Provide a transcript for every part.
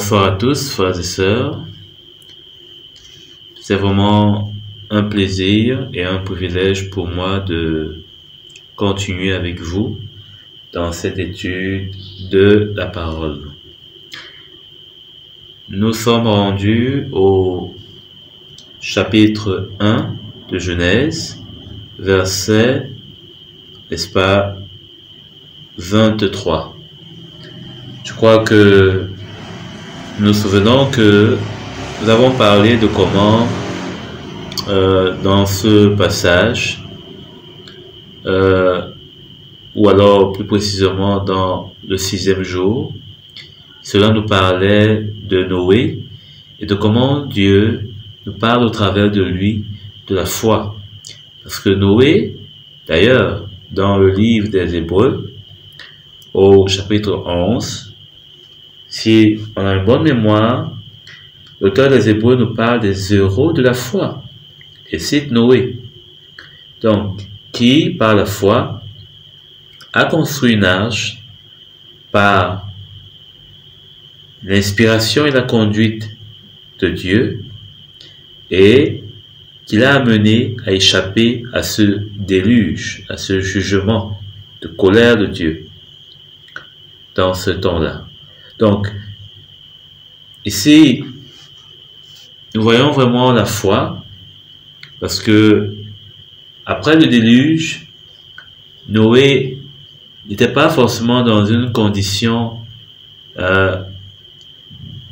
Bonsoir à tous, frères et sœurs. C'est vraiment un plaisir et un privilège pour moi de continuer avec vous dans cette étude de la parole. Nous sommes rendus au chapitre 1 de Genèse, verset, n'est-ce pas, 23. Je crois que nous nous souvenons que nous avons parlé de comment, dans ce passage, ou alors plus précisément dans le 6e jour, cela nous parlait de Noé et de comment Dieu nous parle au travers de lui de la foi. Parce que Noé, d'ailleurs, dans le livre des Hébreux, au chapitre 11, si on a une bonne mémoire, l'auteur des Hébreux nous parle des héros de la foi et cite Noé. Donc, qui, par la foi, a construit une arche par l'inspiration et la conduite de Dieu et qui l'a amené à échapper à ce déluge, à ce jugement de colère de Dieu dans ce temps-là. Donc, ici, nous voyons vraiment la foi, parce que après le déluge, Noé n'était pas forcément dans une condition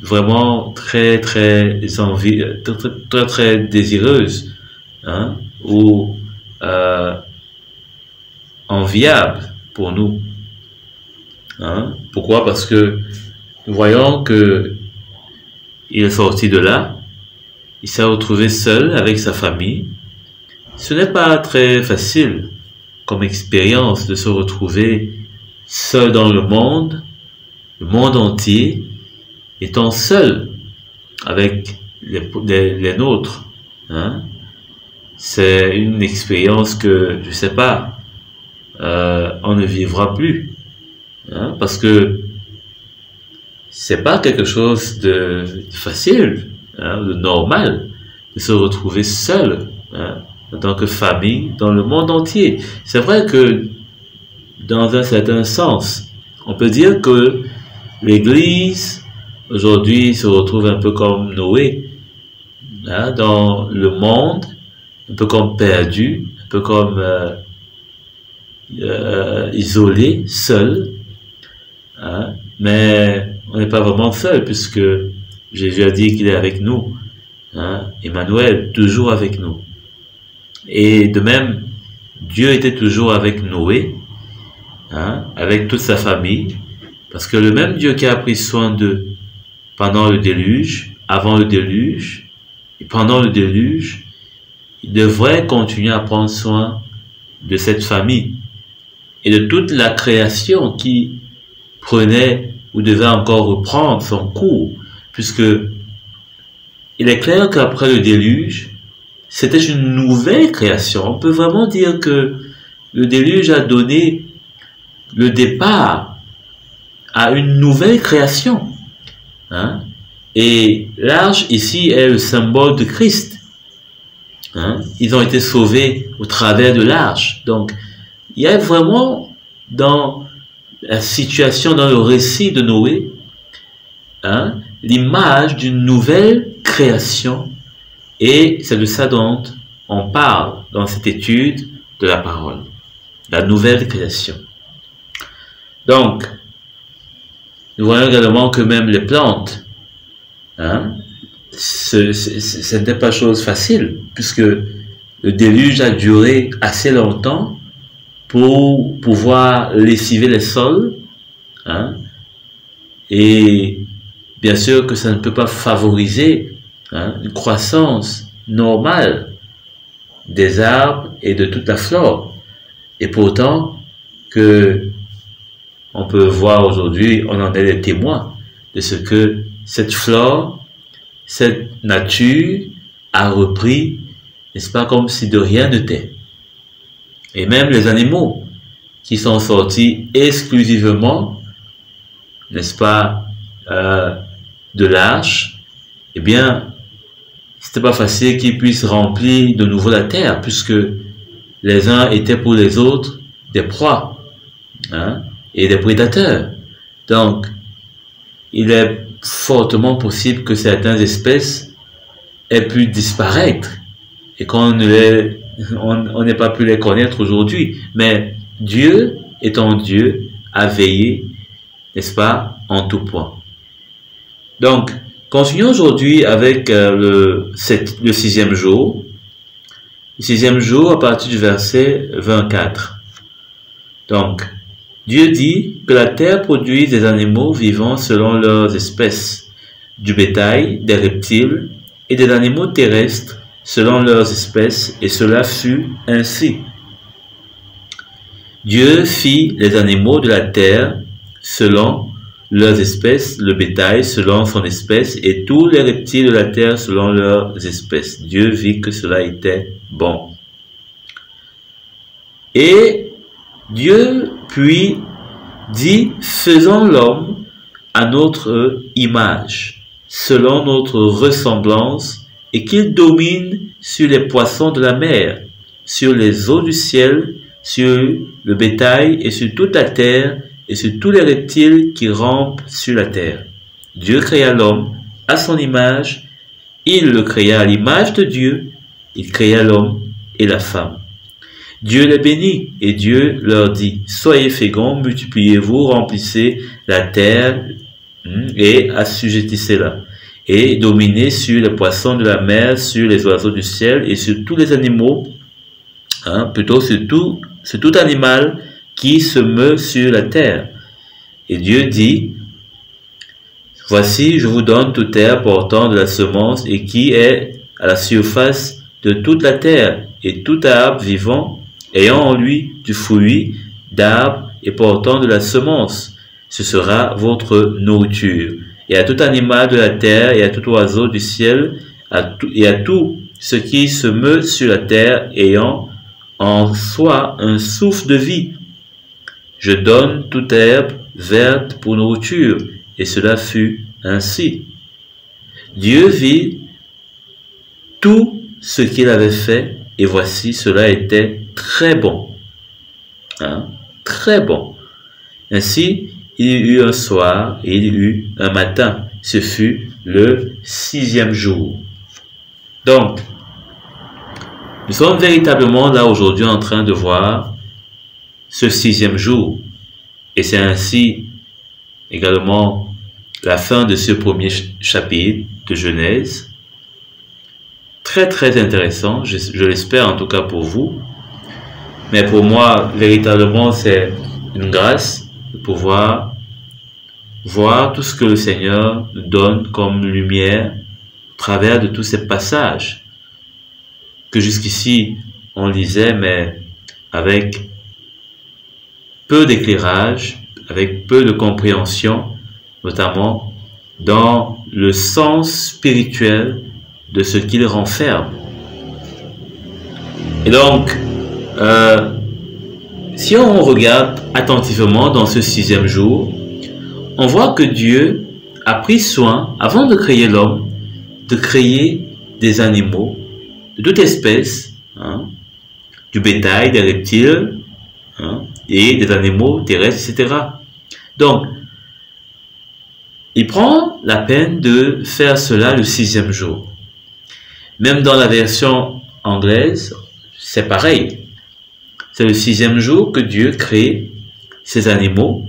vraiment très désireuse, hein, ou enviable pour nous. Hein? Pourquoi? Parce que nous voyons que il est sorti de là, il s'est retrouvé seul avec sa famille. Ce n'est pas très facile comme expérience de se retrouver seul dans le monde entier, étant seul avec les nôtres. Hein? C'est une expérience que, je sais pas, on ne vivra plus. Hein? Parce que c'est pas quelque chose de facile, hein, de normal, de se retrouver seul, hein, en tant que famille dans le monde entier. C'est vrai que, dans un certain sens, on peut dire que l'Église, aujourd'hui, se retrouve un peu comme Noé, hein, dans le monde, un peu comme perdu, un peu comme isolé, seul, hein, mais on n'est pas vraiment seul puisque Jésus a dit qu'il est avec nous, hein, Emmanuel, toujours avec nous. Et de même, Dieu était toujours avec Noé, hein, avec toute sa famille, parce que le même Dieu qui a pris soin d'eux pendant le déluge, avant le déluge et pendant le déluge, il devrait continuer à prendre soin de cette famille et de toute la création qui prenait ou devait encore reprendre son cours, puisque il est clair qu'après le déluge, c'était une nouvelle création. On peut vraiment dire que le déluge a donné le départ à une nouvelle création. Hein? Et l'arche ici est le symbole de Christ. Hein? Ils ont été sauvés au travers de l'arche. Donc, il y a vraiment dans la situation, dans le récit de Noé, hein, l'image d'une nouvelle création, et c'est de ça dont on parle dans cette étude de la parole, la nouvelle création. Donc, nous voyons également que même les plantes, hein, ce n'était pas chose facile, puisque le déluge a duré assez longtemps pour pouvoir lessiver les sols, hein, et bien sûr que ça ne peut pas favoriser, hein, une croissance normale des arbres et de toute la flore. Et pourtant, que on peut voir aujourd'hui, on en est les témoins de ce que cette flore, cette nature a repris, n'est-ce pas, comme si de rien n'était. Et même les animaux qui sont sortis exclusivement, n'est-ce pas, de l'arche, eh bien, c'était pas facile qu'ils puissent remplir de nouveau la terre, puisque les uns étaient pour les autres des proies, hein, et des prédateurs. Donc, il est fortement possible que certaines espèces aient pu disparaître et qu'on n'ait pas pu les connaître aujourd'hui. Mais Dieu, étant Dieu, a veillé, n'est-ce pas, en tout point. Donc, continuons aujourd'hui avec le 6e jour. Le 6e jour à partir du verset 24. Donc, Dieu dit que la terre produise des animaux vivants selon leurs espèces, du bétail, des reptiles et des animaux terrestres selon leurs espèces, et cela fut ainsi. Dieu fit les animaux de la terre selon leurs espèces, le bétail selon son espèce, et tous les reptiles de la terre selon leurs espèces. Dieu vit que cela était bon. Et Dieu puis dit, faisons l'homme à notre image, selon notre ressemblance, et qu'il domine sur les poissons de la mer, sur les eaux du ciel, sur le bétail et sur toute la terre, et sur tous les reptiles qui rampent sur la terre. Dieu créa l'homme à son image, il le créa à l'image de Dieu, il créa l'homme et la femme. Dieu les bénit, et Dieu leur dit, soyez féconds, multipliez-vous, remplissez la terre et assujettissez-la, et dominez sur les poissons de la mer, sur les oiseaux du ciel et sur tous les animaux, plutôt sur tout animal qui se meut sur la terre. Et Dieu dit, voici, je vous donne toute terre portant de la semence et qui est à la surface de toute la terre, et tout arbre vivant ayant en lui du fruit d'arbre et portant de la semence, ce sera votre nourriture. Et à tout animal de la terre, et à tout oiseau du ciel, et à tout ce qui se meut sur la terre, ayant en soi un souffle de vie. Je donne toute herbe verte pour nourriture, et cela fut ainsi. Dieu vit tout ce qu'il avait fait, et voici, cela était très bon. Très bon. Ainsi, il y eut un soir et il y eut un matin. Ce fut le 6e jour. Donc, nous sommes véritablement là aujourd'hui en train de voir ce 6e jour. Et c'est ainsi également la fin de ce premier chapitre de Genèse. Très très intéressant, je l'espère en tout cas pour vous. Mais pour moi, véritablement, c'est une grâce de pouvoir voir tout ce que le Seigneur nous donne comme lumière au travers de tous ces passages que jusqu'ici on lisait, mais avec peu d'éclairage, avec peu de compréhension, notamment dans le sens spirituel de ce qu'il renferme. Et donc, si on regarde attentivement dans ce 6e jour, on voit que Dieu a pris soin, avant de créer l'homme, de créer des animaux de toute espèce, du bétail, des reptiles, et des animaux terrestres, etc. Donc, il prend la peine de faire cela le 6e jour. Même dans la version anglaise, c'est pareil. C'est le 6e jour que Dieu crée ces animaux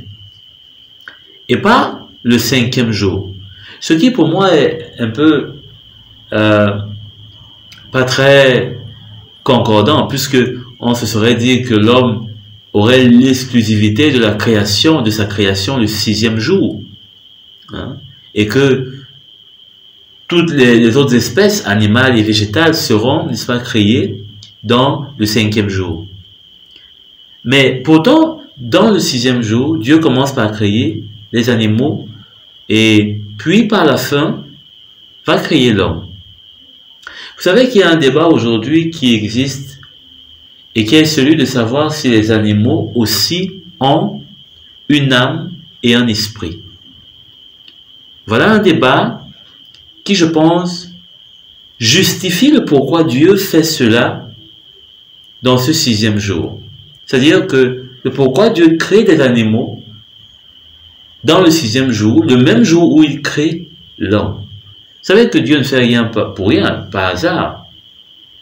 et pas le 5e jour. Ce qui pour moi est un peu pas très concordant, puisque on se serait dit que l'homme aurait l'exclusivité de la création, de sa création le 6e jour. Et que toutes les autres espèces animales et végétales seront, n'est-ce pas, créées dans le 5e jour. Mais pourtant, dans le 6e jour, Dieu commence par créer les animaux et puis par la fin, va créer l'homme. Vous savez qu'il y a un débat aujourd'hui qui existe et qui est celui de savoir si les animaux aussi ont une âme et un esprit. Voilà un débat qui, je pense, justifie le pourquoi Dieu fait cela dans ce 6e jour. C'est-à-dire que le pourquoi Dieu crée des animaux dans le 6e jour, le même jour où il crée l'homme. Vous savez que Dieu ne fait rien pour rien, par hasard.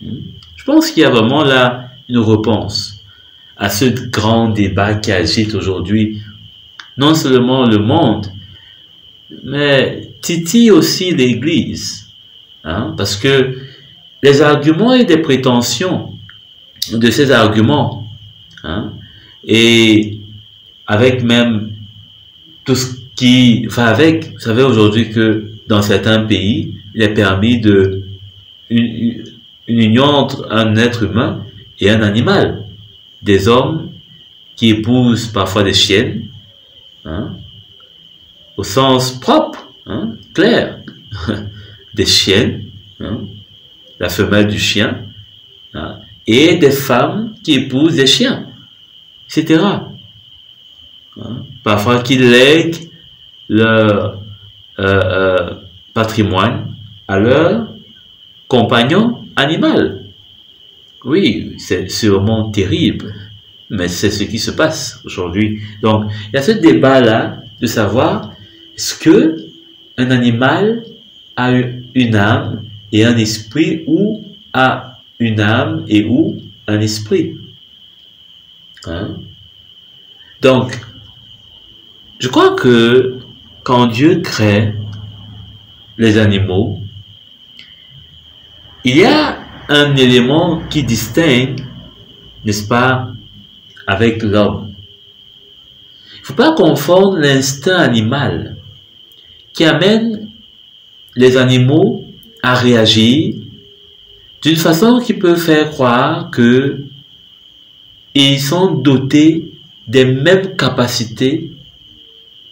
Je pense qu'il y a vraiment là une réponse à ce grand débat qui agite aujourd'hui non seulement le monde, mais titille aussi l'Église. Parce que les arguments et des prétentions de ces arguments, et avec même tout ce qui va avec, vous savez aujourd'hui que dans certains pays, il est permis une union entre un être humain et un animal. Des hommes qui épousent parfois des chiennes, au sens propre, clair, des chiennes, la femelle du chien, et des femmes qui épousent des chiens, etc. Parfois qu'ils lèguent leur patrimoine à leur compagnon animal. Oui, c'est sûrement terrible, mais c'est ce qui se passe aujourd'hui. Donc, il y a ce débat-là de savoir est-ce que un animal a une âme et un esprit, ou a une âme et ou un esprit. Donc, je crois que quand Dieu crée les animaux, il y a un élément qui distingue, n'est-ce pas, avec l'homme. Il ne faut pas confondre l'instinct animal qui amène les animaux à réagir d'une façon qui peut faire croire que ils sont dotés des mêmes capacités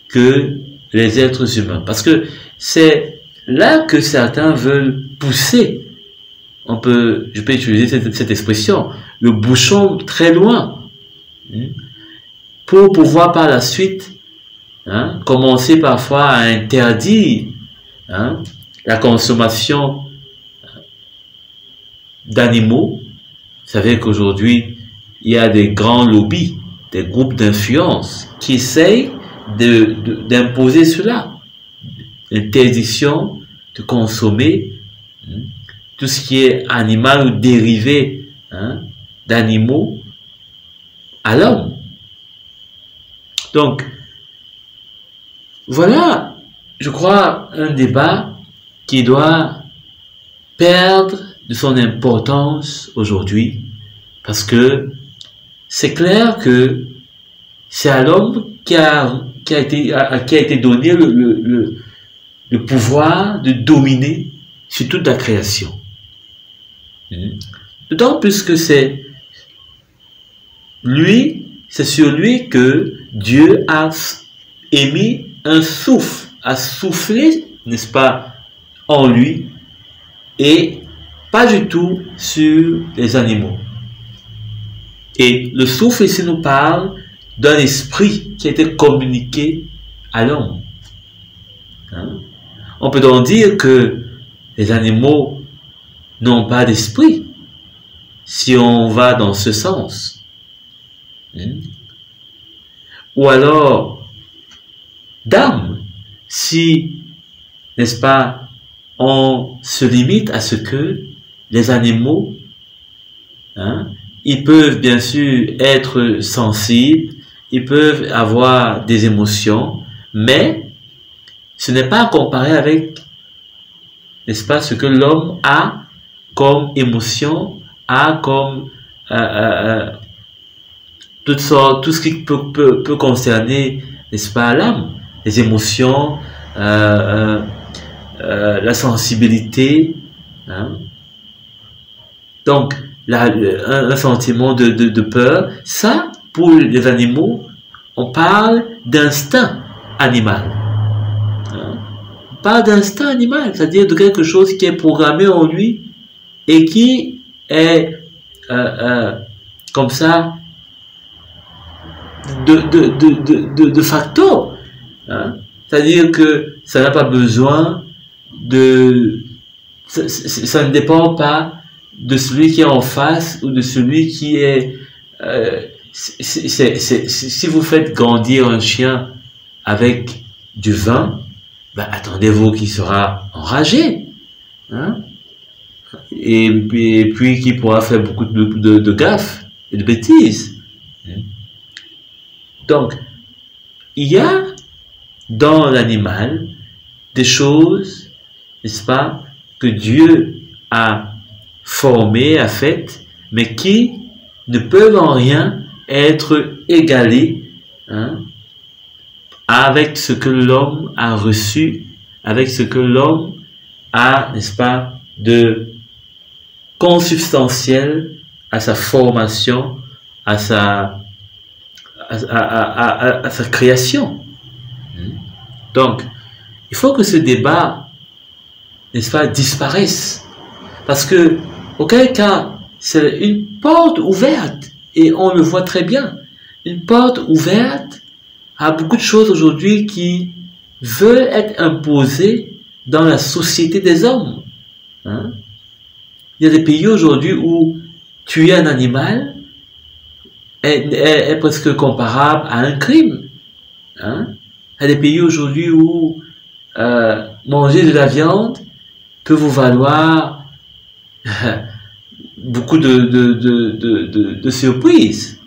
que les êtres humains. Parce que c'est là que certains veulent pousser, je peux utiliser cette expression, le bouchon très loin, pour pouvoir par la suite commencer parfois à interdire la consommation d'animaux. Vous savez qu'aujourd'hui, il y a des grands lobbies, des groupes d'influence qui essayent d'imposer cela. L'interdiction de consommer tout ce qui est animal ou dérivé d'animaux à l'homme. Donc, voilà, je crois, un débat qui doit perdre de son importance aujourd'hui, parce que c'est clair que c'est à l'homme qui a été donné le pouvoir de dominer sur toute la création. D'autant plus que c'est sur lui que Dieu a émis un souffle, a soufflé, n'est-ce pas, en lui, et pas du tout sur les animaux. Et le souffle ici nous parle d'un esprit qui a été communiqué à l'homme. On peut donc dire que les animaux n'ont pas d'esprit, si on va dans ce sens. Ou alors, d'âme, si, n'est-ce pas, on se limite à ce que les animaux, ils peuvent bien sûr être sensibles, ils peuvent avoir des émotions, mais ce n'est pas comparé avec, n'est-ce pas, ce que l'homme a comme émotion, a comme toutes sortes, tout ce qui peut concerner, n'est-ce pas, l'âme, les émotions, la sensibilité, donc un sentiment de peur. Ça, pour les animaux, on parle d'instinct animal. On parle d'instinct animal, c'est-à-dire de quelque chose qui est programmé en lui et qui est comme ça de facto. C'est-à-dire que ça n'a pas besoin ça ne dépend pas de celui qui est en face ou de celui qui est... si vous faites grandir un chien avec du vin, ben attendez-vous qu'il sera enragé, hein? Et puis qu'il pourra faire beaucoup de gaffes et de bêtises. Donc, il y a dans l'animal des choses, n'est-ce pas, que Dieu a formées, a faites, mais qui ne peuvent en rien être égalées, hein, avec ce que l'homme a reçu, avec ce que l'homme a, n'est-ce pas, de consubstantiel à sa formation, à sa création. Donc, il faut que ce débat, n'est-ce pas, disparaisse. Parce que, auquel cas, c'est une porte ouverte, et on le voit très bien, une porte ouverte à beaucoup de choses aujourd'hui qui veulent être imposées dans la société des hommes. Hein? Il y a des pays aujourd'hui où tuer un animal est presque comparable à un crime. Hein? Il y a des pays aujourd'hui où manger de la viande peut vous valoir beaucoup de surprises.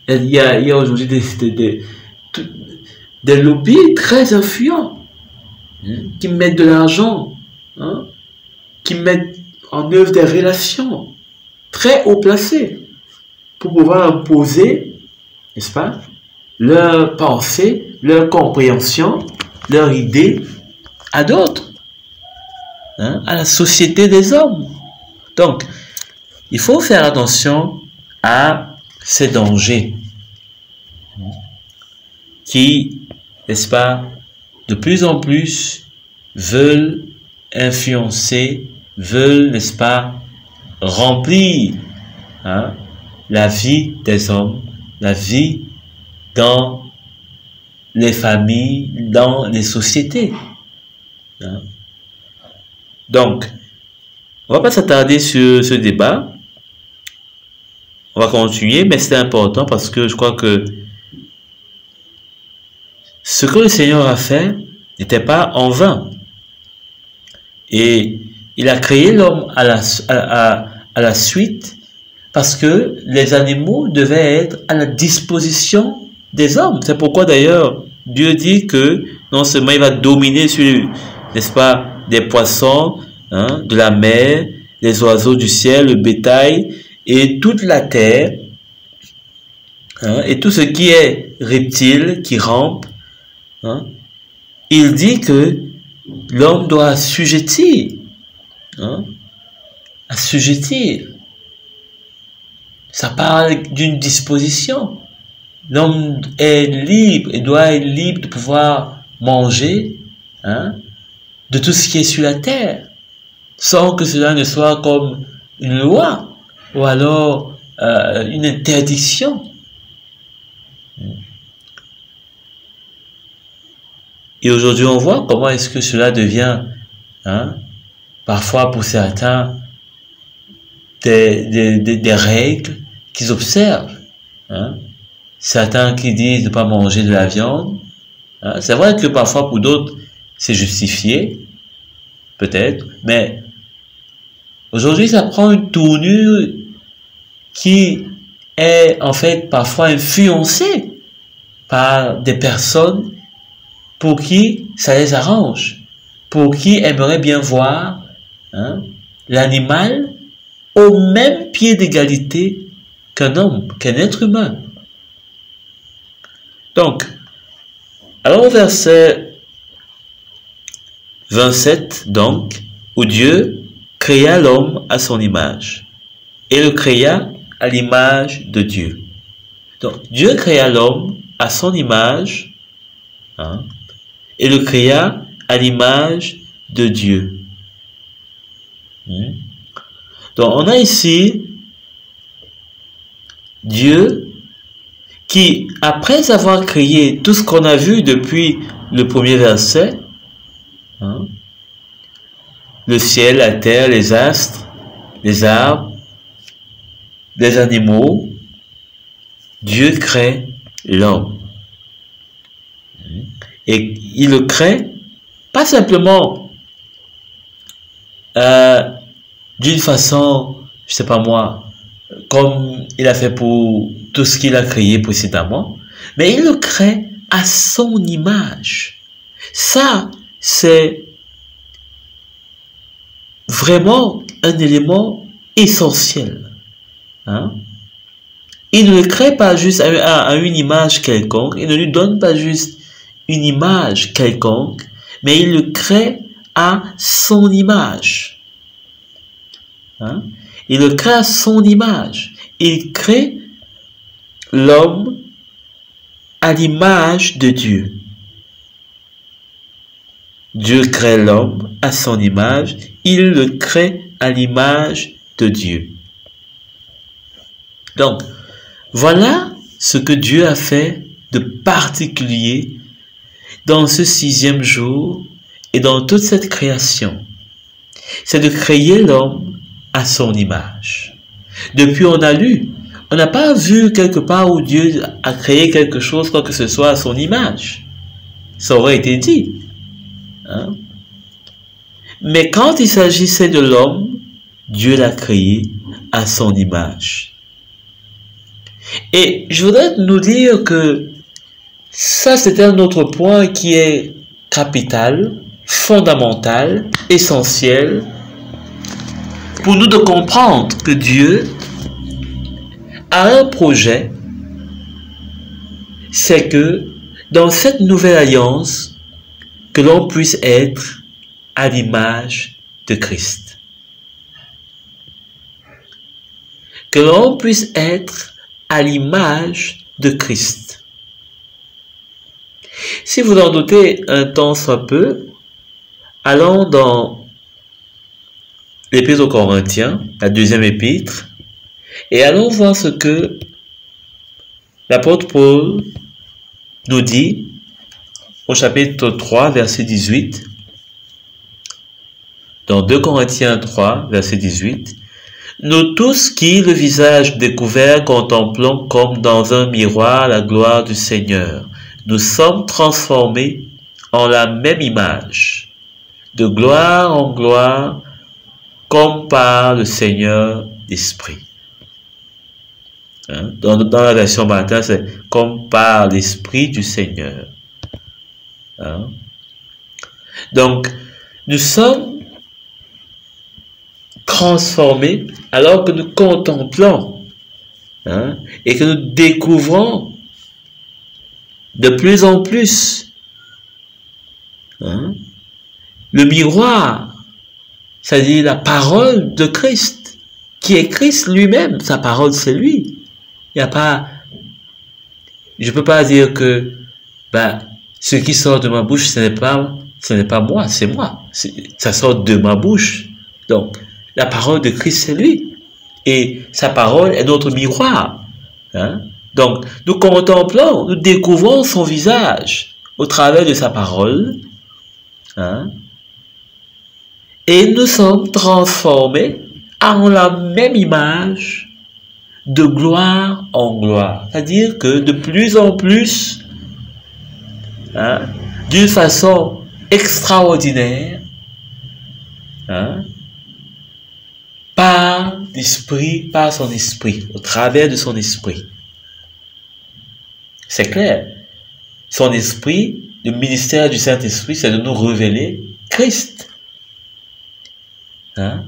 Il y a aujourd'hui des lobbies très influents, hein, qui mettent de l'argent, hein, qui mettent en œuvre des relations très haut placées pour pouvoir imposer, n'est-ce pas, leur pensée, leur compréhension, leur idée à d'autres, hein, à la société des hommes. Donc, il faut faire attention à ces dangers qui, n'est-ce pas, de plus en plus veulent influencer, veulent, n'est-ce pas, remplir, hein, la vie des hommes, la vie dans les familles, dans les sociétés. Hein. Donc, on va pas s'attarder sur ce débat. On va continuer, mais c'est important parce que je crois que ce que le Seigneur a fait n'était pas en vain. Et il a créé l'homme à la suite parce que les animaux devaient être à la disposition des hommes. C'est pourquoi d'ailleurs Dieu dit que non seulement il va dominer sur, n'est-ce pas, des poissons, hein, de la mer, les oiseaux du ciel, le bétail et toute la terre, hein, et tout ce qui est reptile, qui rampe, hein, il dit que l'homme doit assujettir, hein, assujettir. Ça parle d'une disposition. L'homme est libre et doit être libre de pouvoir manger, hein, de tout ce qui est sur la terre, sans que cela ne soit comme une loi ou alors une interdiction. Et aujourd'hui, on voit comment est-ce que cela devient, hein, parfois pour certains, des règles qu'ils observent. Hein. Certains qui disent de ne pas manger de la viande. Hein. C'est vrai que parfois pour d'autres, c'est justifié, peut-être, mais aujourd'hui, ça prend une tournure qui est en fait parfois influencée par des personnes pour qui ça les arrange, pour qui aimeraient bien voir, hein, l'animal au même pied d'égalité qu'un homme, qu'un être humain. Donc, allons au verset 27, donc, où Dieu créa l'homme à son image, et le créa à l'image de Dieu. Donc, Dieu créa l'homme à son image, hein, et le créa à l'image de Dieu. Donc, on a ici Dieu qui, après avoir créé tout ce qu'on a vu depuis le premier verset, hein, le ciel, la terre, les astres, les arbres, les animaux, Dieu crée l'homme. Et il le crée pas simplement d'une façon, je sais pas moi, comme il a fait pour tout ce qu'il a créé précédemment, mais il le crée à son image. Ça, c'est vraiment un élément essentiel. Hein? Il ne le crée pas juste à une image quelconque, il ne lui donne pas juste une image quelconque, mais il le crée à son image. Hein? Il le crée à son image. Il crée l'homme à l'image de Dieu. Dieu crée l'homme à son image. Il le crée à l'image de Dieu. Donc, voilà ce que Dieu a fait de particulier dans ce 6e jour et dans toute cette création. C'est de créer l'homme à son image. Depuis on a lu, on n'a pas vu quelque part où Dieu a créé quelque chose, quoi que ce soit, à son image. Ça aurait été dit. Hein? Mais quand il s'agissait de l'homme, Dieu l'a créé à son image. Et je voudrais nous dire que ça, c'est un autre point qui est capital, fondamental, essentiel, pour nous de comprendre que Dieu a un projet, c'est que dans cette nouvelle alliance, que l'on puisse être à l'image de Christ. Que l'on puisse être à l'image de Christ. Si vous en doutez un tant soit peu, allons dans l'Épître aux Corinthiens, la 2e épître, et allons voir ce que l'apôtre Paul nous dit au chapitre 3, verset 18. Dans 2 Corinthiens 3, verset 18. Nous tous qui, le visage découvert, contemplons comme dans un miroir la gloire du Seigneur, nous sommes transformés en la même image, de gloire en gloire, comme par le Seigneur d'Esprit. Hein? Dans la version Martin, c'est comme par l'Esprit du Seigneur. Hein? Donc, nous sommes transformés alors que nous contemplons, hein, et que nous découvrons de plus en plus, hein, le miroir, c'est-à-dire la parole de Christ, qui est Christ lui-même. Sa parole, c'est lui. Il n'y a pas, je peux pas dire que ce qui sort de ma bouche, ce n'est pas moi, c'est moi. Ça sort de ma bouche. Donc, la parole de Christ, c'est lui. Et sa parole est notre miroir. Hein? Donc, nous contemplons, nous découvrons son visage au travers de sa parole. Hein? Et nous sommes transformés en la même image, de gloire en gloire. C'est-à-dire que de plus en plus, hein, d'une façon extraordinaire, hein, par l'Esprit, par son Esprit, au travers de son Esprit. C'est clair. Son Esprit, le ministère du Saint-Esprit, c'est de nous révéler Christ. Hein?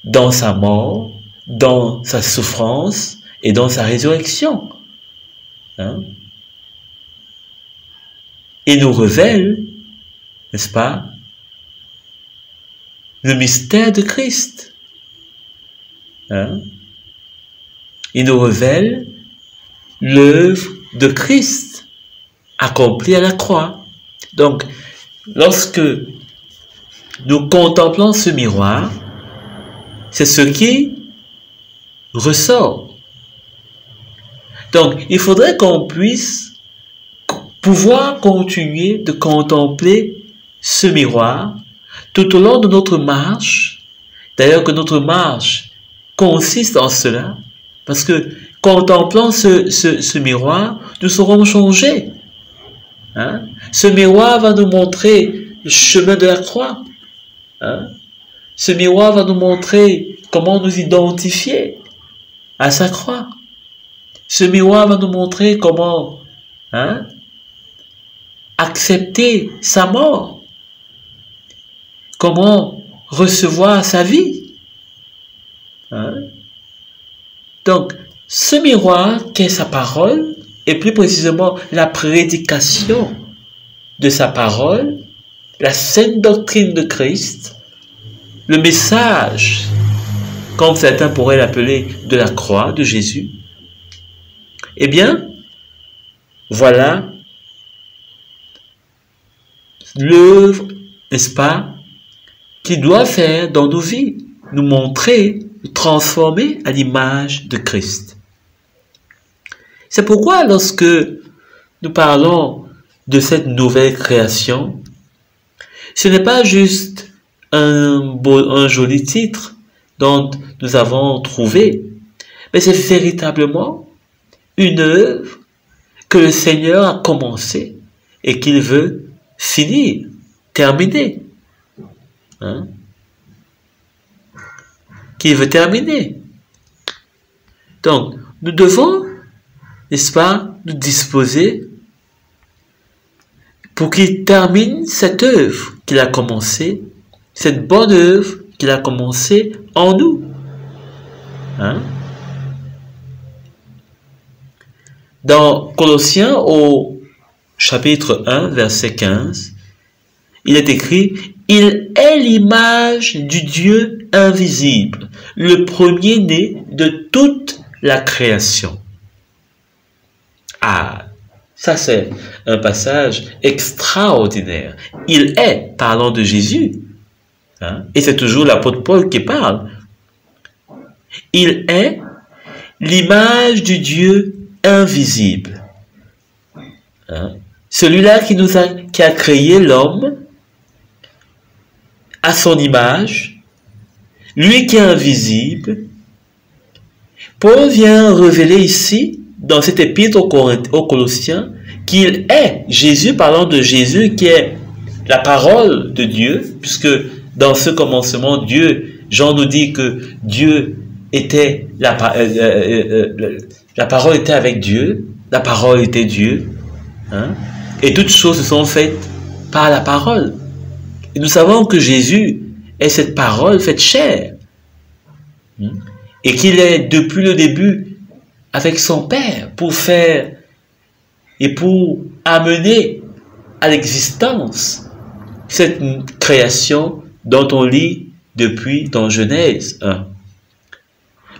Dans sa mort, dans sa souffrance et dans sa résurrection. Hein? Et nous révèle, n'est-ce pas, le mystère de Christ. Hein? Il nous révèle l'œuvre de Christ accomplie à la croix. Donc, lorsque nous contemplons ce miroir, c'est ce qui ressort. Donc, il faudrait qu'on puisse pouvoir continuer de contempler ce miroir tout au long de notre marche. D'ailleurs que notre marche consiste en cela, parce que contemplant ce miroir, nous serons changés. Hein? Ce miroir va nous montrer le chemin de la croix. Hein? Ce miroir va nous montrer comment nous identifier à sa croix. Ce miroir va nous montrer comment accepter sa mort, comment recevoir sa vie. Hein? Donc, ce miroir qu'est sa parole, et plus précisément la prédication de sa parole, la sainte doctrine de Christ, le message, comme certains pourraient l'appeler, de la croix de Jésus, eh bien, voilà l'œuvre, n'est-ce pas, qu'il doit faire dans nos vies, nous montrer, nous transformer à l'image de Christ. C'est pourquoi lorsque nous parlons de cette nouvelle création, ce n'est pas juste un joli titre dont nous avons trouvé, mais c'est véritablement une œuvre que le Seigneur a commencée et qu'il veut finir, terminer. Hein? Qu'il veut terminer. Donc, nous devons, n'est-ce pas, nous disposer pour qu'il termine cette œuvre qu'il a commencée, cette bonne œuvre qu'il a commencée en nous. Hein? Dans Colossiens au chapitre 1, verset 15, il est écrit « Il est l'image du Dieu invisible, le premier-né de toute la création. » Ah, ça c'est un passage extraordinaire. Il est, parlant de Jésus, hein, et c'est toujours l'apôtre Paul qui parle. Il est l'image du Dieu invisible. Hein? Celui-là qui a créé l'homme à son image, lui qui est invisible. Paul vient révéler ici, dans cet épître aux Colossiens, qu'il est Jésus, parlant de Jésus qui est la parole de Dieu, puisque dans ce commencement, Jean nous dit que Dieu était, la parole était avec Dieu, la parole était Dieu, hein, et toutes choses se sont faites par la parole. Et nous savons que Jésus est cette parole faite chair, et qu'il est depuis le début avec son Père pour faire et pour amener à l'existence cette création dont on lit depuis dans Genèse 1.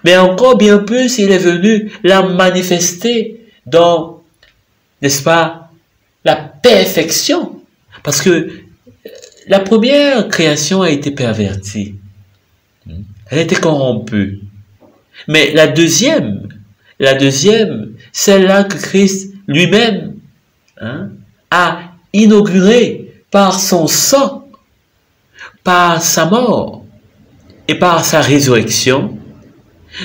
Mais encore bien plus, il est venu la manifester dans, n'est-ce pas, la perfection. Parce que la première création a été pervertie. Elle a été corrompue. Mais la deuxième, celle-là que Christ lui-même a inaugurée par son sang, par sa mort et par sa résurrection,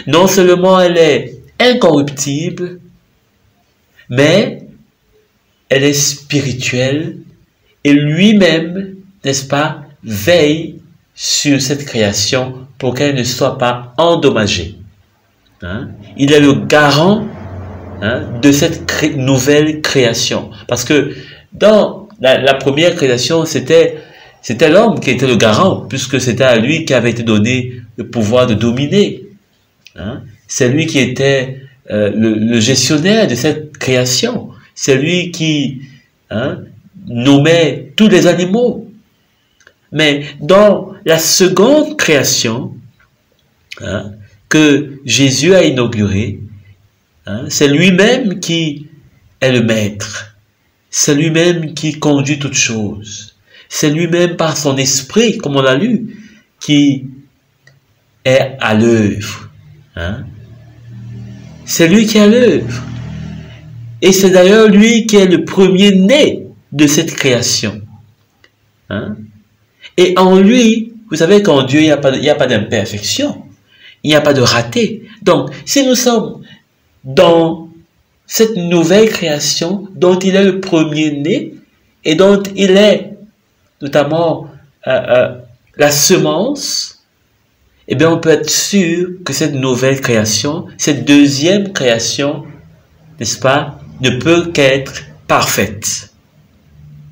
non seulement elle est incorruptible, mais elle est spirituelle et lui-même, n'est-ce pas, veille sur cette création pour qu'elle ne soit pas endommagée. Hein? Il est le garant de cette nouvelle création. Parce que dans la première création, c'était l'homme qui était le garant, puisque c'était à lui qui avait été donné le pouvoir de dominer. Hein? C'est lui qui était le gestionnaire de cette création. C'est lui qui nommait tous les animaux. Mais dans la seconde création que Jésus a inaugurée, c'est lui-même qui est le maître. C'est lui-même qui conduit toutes choses. C'est lui-même par son esprit, comme on l'a lu, qui est à l'œuvre. C'est lui qui est à l'œuvre. Et c'est d'ailleurs lui qui est le premier-né de cette création. Hein? Et en lui, vous savez qu'en Dieu, il n'y a pas d'imperfection. Il n'y a pas de raté. Donc, si nous sommes dans cette nouvelle création dont il est le premier-né et dont il est notamment la semence, eh bien, on peut être sûr que cette nouvelle création, cette deuxième création, n'est-ce pas, ne peut qu'être parfaite.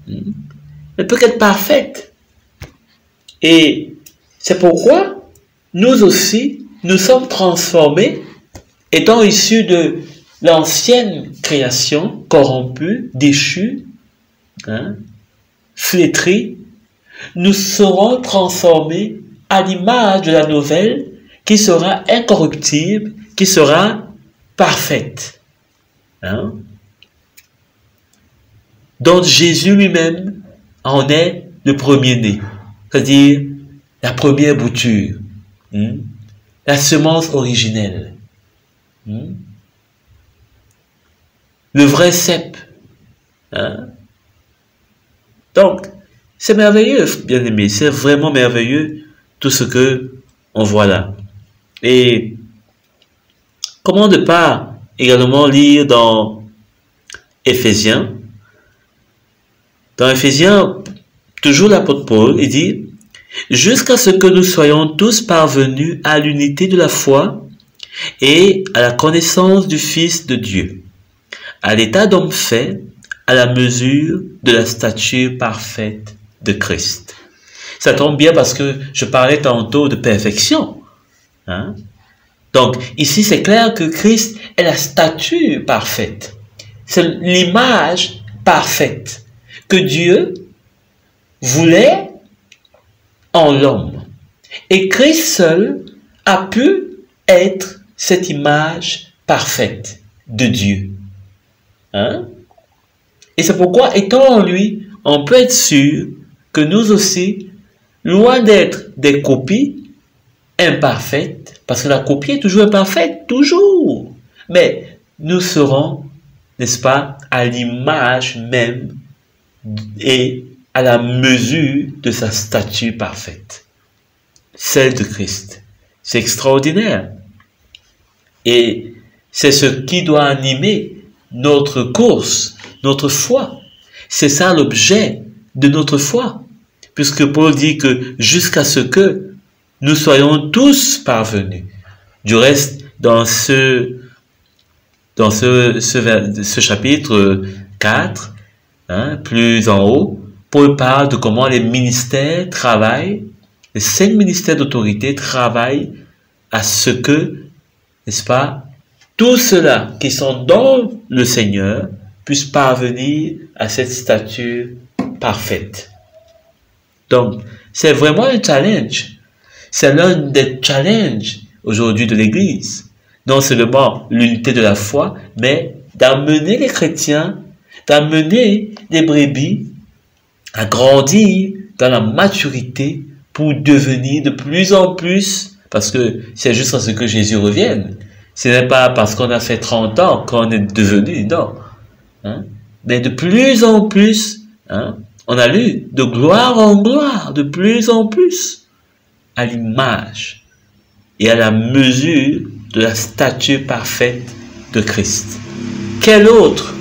Ne peut qu'être parfaite. Et c'est pourquoi nous aussi, nous sommes transformés, étant issus de l'ancienne création corrompue, déchue, hein, flétrie, nous serons transformés à l'image de la nouvelle qui sera incorruptible, qui sera parfaite. Hein? Donc Jésus lui-même en est le premier-né, c'est-à-dire la première bouture, la semence originelle, le vrai cep. Hein? Donc, c'est merveilleux, bien aimé, c'est vraiment merveilleux tout ce que on voit là. Et comment ne pas également lire dans Éphésiens? Dans Éphésiens, toujours l'apôtre Paul, il dit « Jusqu'à ce que nous soyons tous parvenus à l'unité de la foi et à la connaissance du Fils de Dieu, à l'état d'homme fait, à la mesure de la stature parfaite de Christ. » Ça tombe bien parce que je parlais tantôt de perfection. Hein? Donc, ici, c'est clair que Christ est la stature parfaite. C'est l'image parfaite que Dieu voulait en l'homme. Et Christ seul a pu être cette image parfaite de Dieu. Hein? Et c'est pourquoi, étant en lui, on peut être sûr que nous aussi, loin d'être des copies imparfaites, parce que la copie est toujours imparfaite, toujours, mais nous serons, n'est-ce pas, à l'image même et à la mesure de sa stature parfaite, celle de Christ. C'est extraordinaire. Et c'est ce qui doit animer notre course, notre foi. C'est ça l'objet de notre foi. Puisque Paul dit que jusqu'à ce que nous soyons tous parvenus. Du reste, dans ce chapitre 4, hein, plus en haut, Paul parle de comment les ministères travaillent, les 5 ministères d'autorité travaillent à ce que, n'est-ce pas, tous ceux-là qui sont dans le Seigneur puissent parvenir à cette stature parfaite. Donc, c'est vraiment un challenge. C'est l'un des challenges aujourd'hui de l'Église. Non seulement l'unité de la foi, mais d'amener les chrétiens, d'amener les brebis à grandir dans la maturité pour devenir de plus en plus, parce que c'est juste à ce que Jésus revienne. Ce n'est pas parce qu'on a fait 30 ans qu'on est devenu, non. Hein? Mais de plus en plus, hein, on a lu de gloire en gloire, de plus en plus, à l'image et à la mesure de la stature parfaite de Christ. Quel autre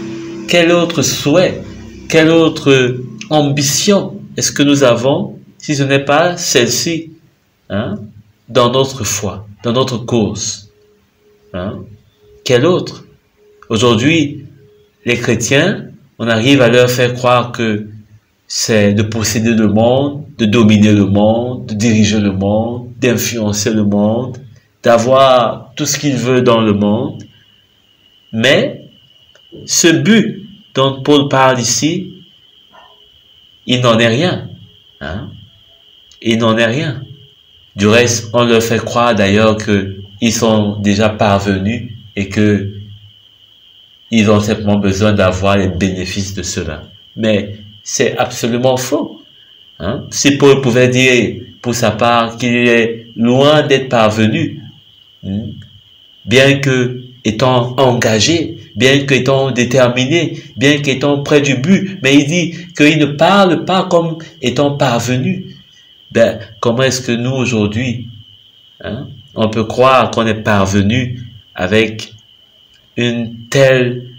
souhait, quelle autre ambition est-ce que nous avons si ce n'est pas celle-ci, hein, dans notre foi, dans notre course? Hein? Quel autre? Aujourd'hui, les chrétiens, on arrive à leur faire croire que c'est de posséder le monde, de dominer le monde, de diriger le monde, d'influencer le monde, d'avoir tout ce qu'il veut dans le monde. Mais ce but dont Paul parle ici, il n'en est rien. Hein? Il n'en est rien. Du reste, on leur fait croire d'ailleurs qu'ils sont déjà parvenus et que ils ont simplement besoin d'avoir les bénéfices de cela. Mais c'est absolument faux. Hein? Si Paul pouvait dire pour sa part qu'il est loin d'être parvenu, bien que étant engagé bien qu'étant déterminé, bien qu'étant près du but, mais il dit qu'il ne parle pas comme étant parvenu. Ben, comment est-ce que nous, aujourd'hui, hein, on peut croire qu'on est parvenu avec une telle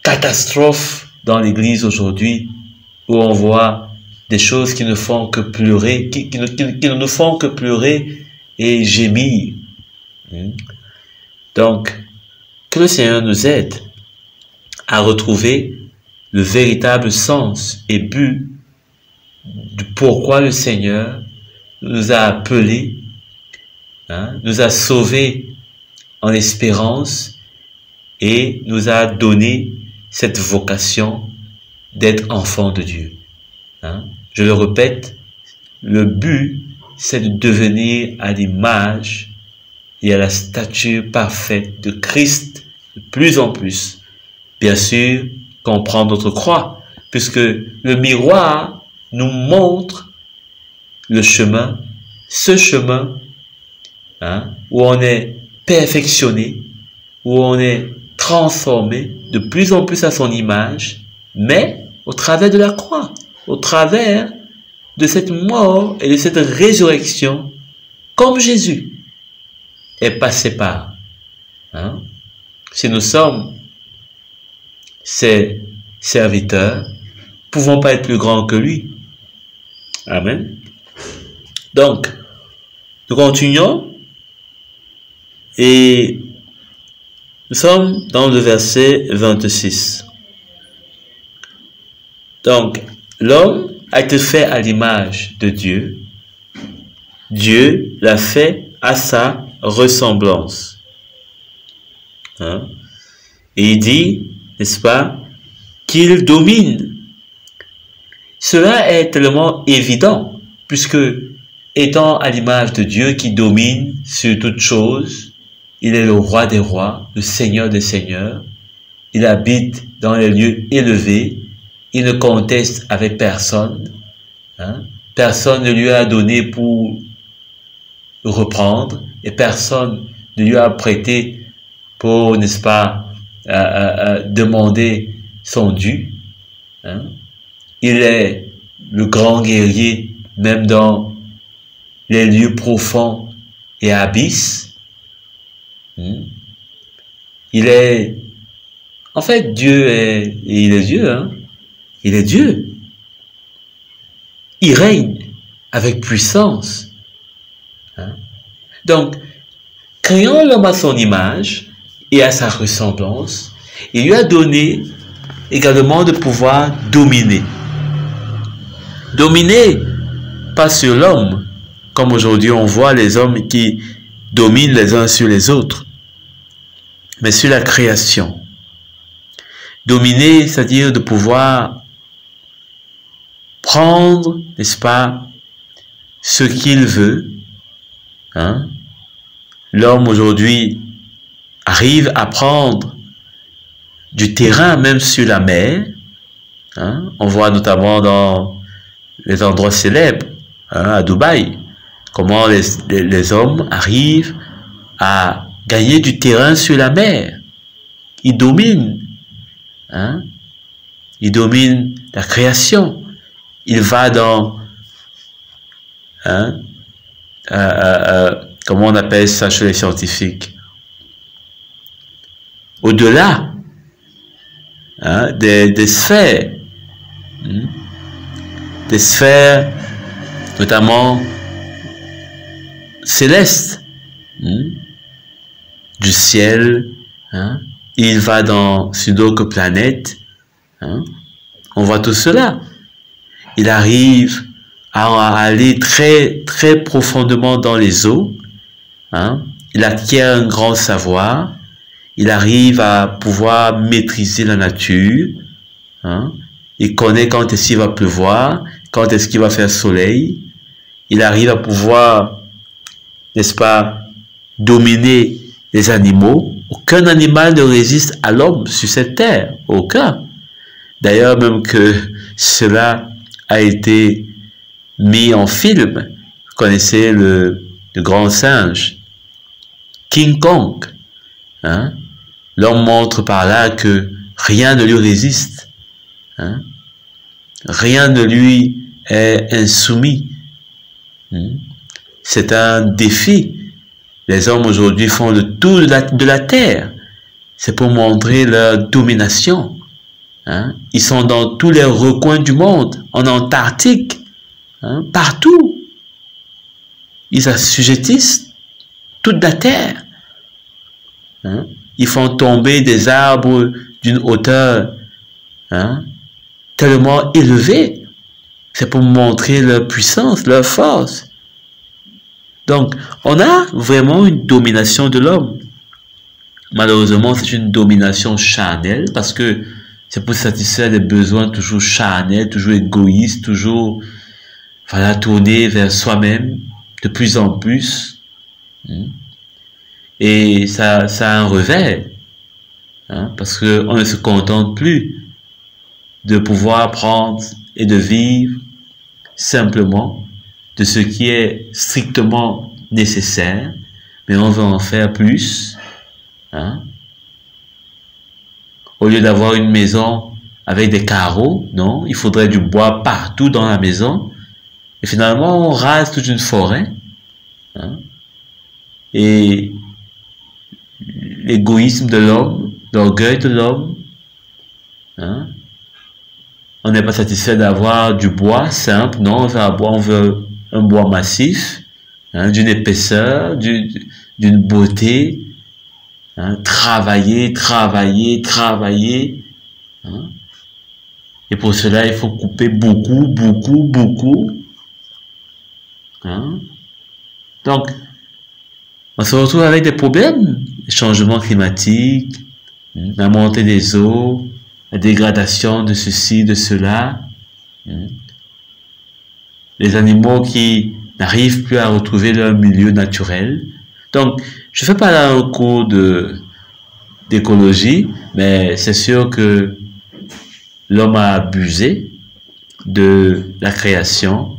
catastrophe dans l'Église aujourd'hui, où on voit des choses qui ne font que pleurer, qui ne nous font que pleurer et gémir. Donc, que le Seigneur nous aide à retrouver le véritable sens et but de pourquoi le Seigneur nous a appelés, hein, nous a sauvés en espérance et nous a donné cette vocation d'être enfant de Dieu. Hein. Je le répète, le but, c'est de devenir à l'image et à la stature parfaite de Christ de plus en plus. Bien sûr, qu'on prend notre croix, puisque le miroir nous montre le chemin, ce chemin, hein, où on est perfectionné, où on est transformé de plus en plus à son image, mais au travers de la croix, au travers de cette mort et de cette résurrection, comme Jésus est passé par. Hein? Si nous sommes ses serviteurs, ne pouvons pas être plus grands que lui. Amen. Donc, nous continuons et nous sommes dans le verset 26. Donc, l'homme a été fait à l'image de Dieu. Dieu l'a fait à sa ressemblance. Hein? Et il dit, n'est-ce pas, qu'il domine. Cela est tellement évident, puisque étant à l'image de Dieu qui domine sur toute chose, il est le roi des rois, le Seigneur des seigneurs, il habite dans les lieux élevés, il ne conteste avec personne, hein? Personne ne lui a donné pour reprendre et personne ne lui a prêté pour, n'est-ce pas, demander son dû. Hein? Il est le grand guerrier, même dans les lieux profonds et abysses. Il est, en fait, Dieu est, il est Dieu, hein? Il est Dieu. Il règne avec puissance. Hein? Donc, créant l'homme à son image et à sa ressemblance, il lui a donné également de pouvoir dominer. Dominer, pas sur l'homme, comme aujourd'hui on voit les hommes qui dominent les uns sur les autres, mais sur la création. Dominer, c'est-à-dire de pouvoir prendre, n'est-ce pas, ce qu'il veut. Hein? L'homme aujourd'hui arrive à prendre du terrain même sur la mer. Hein? On voit notamment dans les endroits célèbres, hein, à Dubaï, comment les hommes arrivent à gagner du terrain sur la mer. Ils dominent. Hein? Ils dominent la création. Il va dans, hein, comment on appelle ça chez les scientifiques, au-delà, hein, des sphères, des sphères notamment célestes, du ciel. Hein. Il va sur d'autres planètes. Hein. On voit tout cela. Il arrive à aller très, très profondément dans les eaux. Hein. Il acquiert un grand savoir. Il arrive à pouvoir maîtriser la nature. Hein. Il connaît quand est-ce qu'il va pleuvoir, quand est-ce qu'il va faire soleil. Il arrive à pouvoir, n'est-ce pas, dominer les animaux. Aucun animal ne résiste à l'homme sur cette terre. Aucun. D'ailleurs, même que cela a été mis en film. Vous connaissez le grand singe, King Kong. Hein? L'homme montre par là que rien ne lui résiste. Hein? Rien ne lui est insoumis. C'est un défi. Les hommes aujourd'hui font le tour de la terre. C'est pour montrer leur domination. Hein? Ils sont dans tous les recoins du monde, en Antarctique, hein? Partout. Ils assujettissent toute la terre. Hein? Ils font tomber des arbres d'une hauteur, hein, tellement élevée. C'est pour montrer leur puissance, leur force. Donc, on a vraiment une domination de l'homme. Malheureusement, c'est une domination charnelle parce que c'est pour satisfaire des besoins toujours charnels, toujours égoïstes, toujours, voilà, tournés vers soi-même de plus en plus. Et ça a un revers, hein, parce qu'on ne se contente plus de pouvoir prendre et de vivre simplement de ce qui est strictement nécessaire, mais on veut en faire plus. Hein? Au lieu d'avoir une maison avec des carreaux, non, il faudrait du bois partout dans la maison. Et finalement, on rase toute une forêt. Hein? Et l'égoïsme de l'homme, l'orgueil de l'homme, hein? On n'est pas satisfait d'avoir du bois simple, non, on veut un bois massif, hein, d'une épaisseur, d'une beauté, hein, travailler, hein. Et pour cela, il faut couper beaucoup, hein. Donc, on se retrouve avec des problèmes, les changements climatiques, la montée des eaux, la dégradation de ceci, de cela, les animaux qui n'arrivent plus à retrouver leur milieu naturel. Donc, je ne fais pas là un cours d'écologie, mais c'est sûr que l'homme a abusé de la création,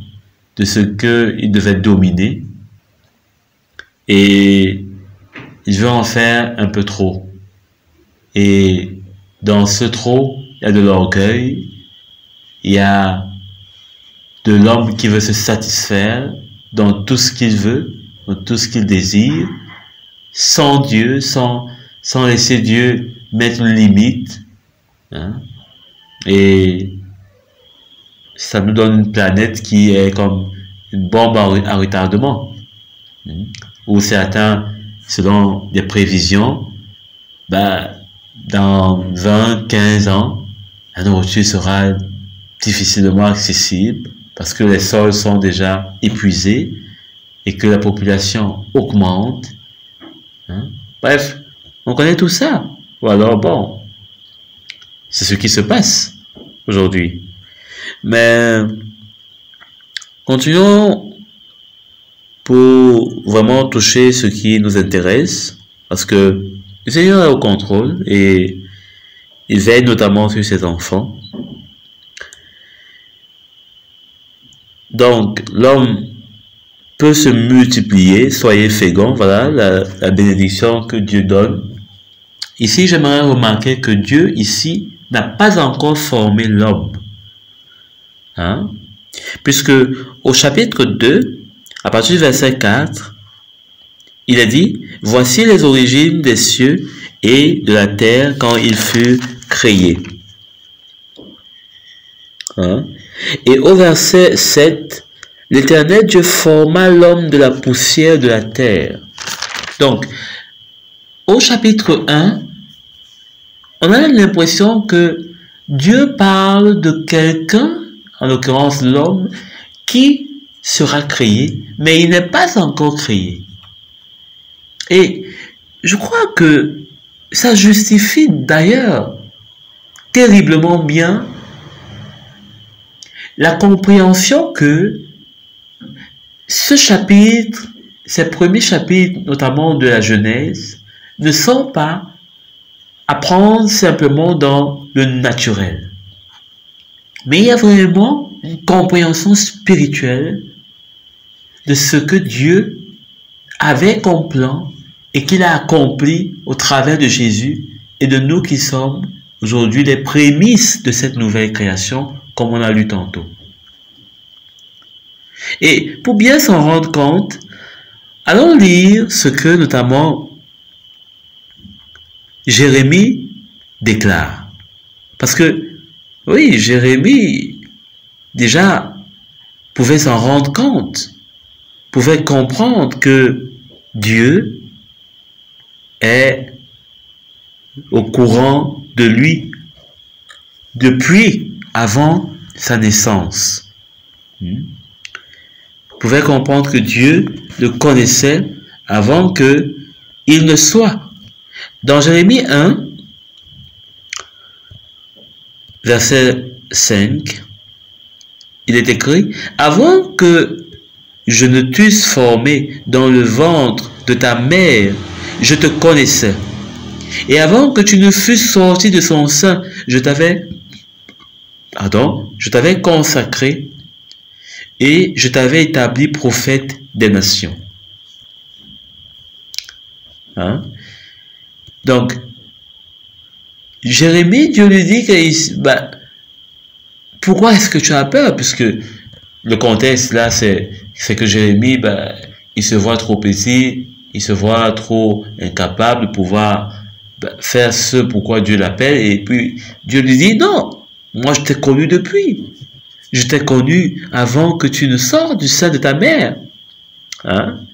de ce qu'il devait dominer, et il veut en faire un peu trop. Et dans ce trop, il y a de l'orgueil, il y a de l'homme qui veut se satisfaire dans tout ce qu'il veut, dans tout ce qu'il désire, sans Dieu, sans laisser Dieu mettre une limite. Hein? Et ça nous donne une planète qui est comme une bombe à retardement, où certains, selon des prévisions, dans 20, 15 ans, la nourriture sera difficilement accessible parce que les sols sont déjà épuisés et que la population augmente. Hein? Bref, on connaît tout ça. Ou alors, bon, c'est ce qui se passe aujourd'hui. Mais continuons pour vraiment toucher ce qui nous intéresse, parce que le Seigneur est au contrôle et il veille notamment sur ses enfants. Donc, l'homme peut se multiplier, soyez féconds, voilà la bénédiction que Dieu donne. Ici, j'aimerais remarquer que Dieu, ici, n'a pas encore formé l'homme. Hein? Puisque au chapitre 2, à partir du verset 4, il est dit, « Voici les origines des cieux et de la terre quand ils furent créés. » Hein? Et au verset 7, « L'Éternel Dieu forma l'homme de la poussière de la terre. » Donc, au chapitre 1, on a l'impression que Dieu parle de quelqu'un, en l'occurrence l'homme, qui sera créé, mais il n'est pas encore créé. Et je crois que ça justifie d'ailleurs terriblement bien la compréhension que ce chapitre, ces premiers chapitres, notamment de la Genèse, ne sont pas à prendre simplement dans le naturel. Mais il y a vraiment une compréhension spirituelle de ce que Dieu avait comme plan et qu'il a accompli au travers de Jésus et de nous qui sommes aujourd'hui les prémices de cette nouvelle création, comme on a lu tantôt. Et pour bien s'en rendre compte, allons lire ce que notamment Jérémie déclare. Parce que, oui, Jérémie, déjà, pouvait s'en rendre compte, pouvait comprendre que Dieu est au courant de lui depuis avant sa naissance. Pouvait comprendre que Dieu le connaissait avant que il ne soit. Dans Jérémie 1, verset 5, il est écrit: avant que je ne t'eusse formé dans le ventre de ta mère, je te connaissais. Et avant que tu ne fusses sorti de son sein, je t'avais consacré et je t'avais établi prophète des nations. Hein? Donc, Jérémie, Dieu lui dit que, pourquoi est-ce que tu as peur? Puisque le contexte là, c'est que Jérémie, il se voit trop petit, il se voit trop incapable de pouvoir faire ce pourquoi Dieu l'appelle. Et puis, Dieu lui dit, non, moi je t'ai connu depuis. Je t'ai connu avant que tu ne sortes du sein de ta mère. Hein?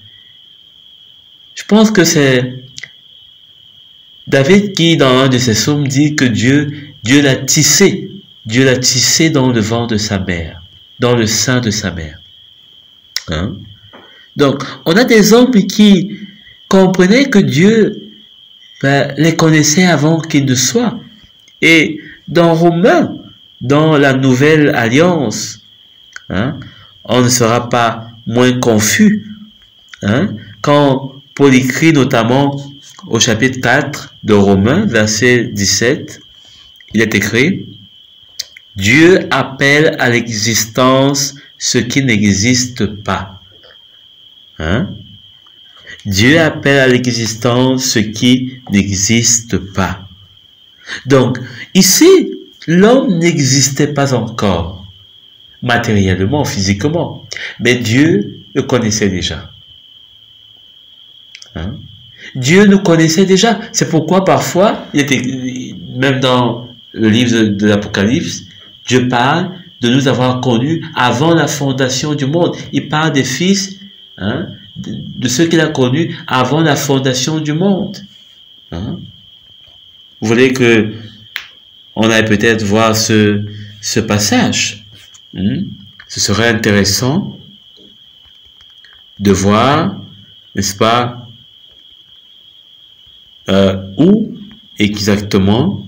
Je pense que c'est David qui, dans un de ses psaumes, dit que Dieu l'a tissé. Dieu l'a tissé dans le ventre de sa mère, dans le sein de sa mère. Hein? Donc, on a des hommes qui comprenaient que Dieu les connaissait avant qu'ils ne soient. Et dans Romains, dans la nouvelle alliance, hein, on ne sera pas moins confus. Hein, quand Paul écrit notamment au chapitre 4 de Romains, verset 17, il est écrit: Dieu appelle à l'existence ce qui n'existe pas. Hein? Dieu appelle à l'existence ce qui n'existe pas. Donc, ici, l'homme n'existait pas encore, matériellement, physiquement, mais Dieu le connaissait déjà. Hein? Dieu nous connaissait déjà. C'est pourquoi parfois, même dans le livre de l'Apocalypse, Dieu parle de nous avoir connus avant la fondation du monde. Il parle des fils, hein, de ceux qu'il a connus avant la fondation du monde. Hein? Vous voulez que on aille peut-être voir ce passage. Ce serait intéressant de voir, n'est-ce pas, où exactement,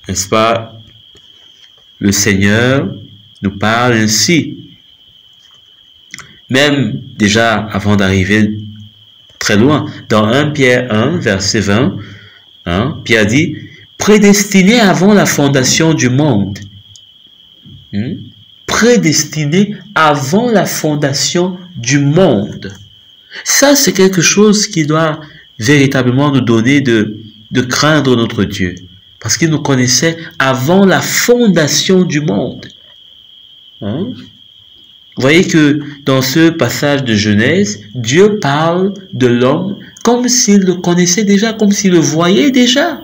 n'est-ce pas, le Seigneur nous parle ainsi. Même déjà avant d'arriver très loin, dans 1 Pierre 1, verset 20, hein, Pierre dit: prédestiné avant la fondation du monde. Prédestiné avant la fondation du monde. Ça, c'est quelque chose qui doit véritablement nous donner de craindre notre Dieu. Parce qu'il nous connaissait avant la fondation du monde. Hein? Vous voyez que dans ce passage de Genèse, Dieu parle de l'homme comme s'il le connaissait déjà, comme s'il le voyait déjà.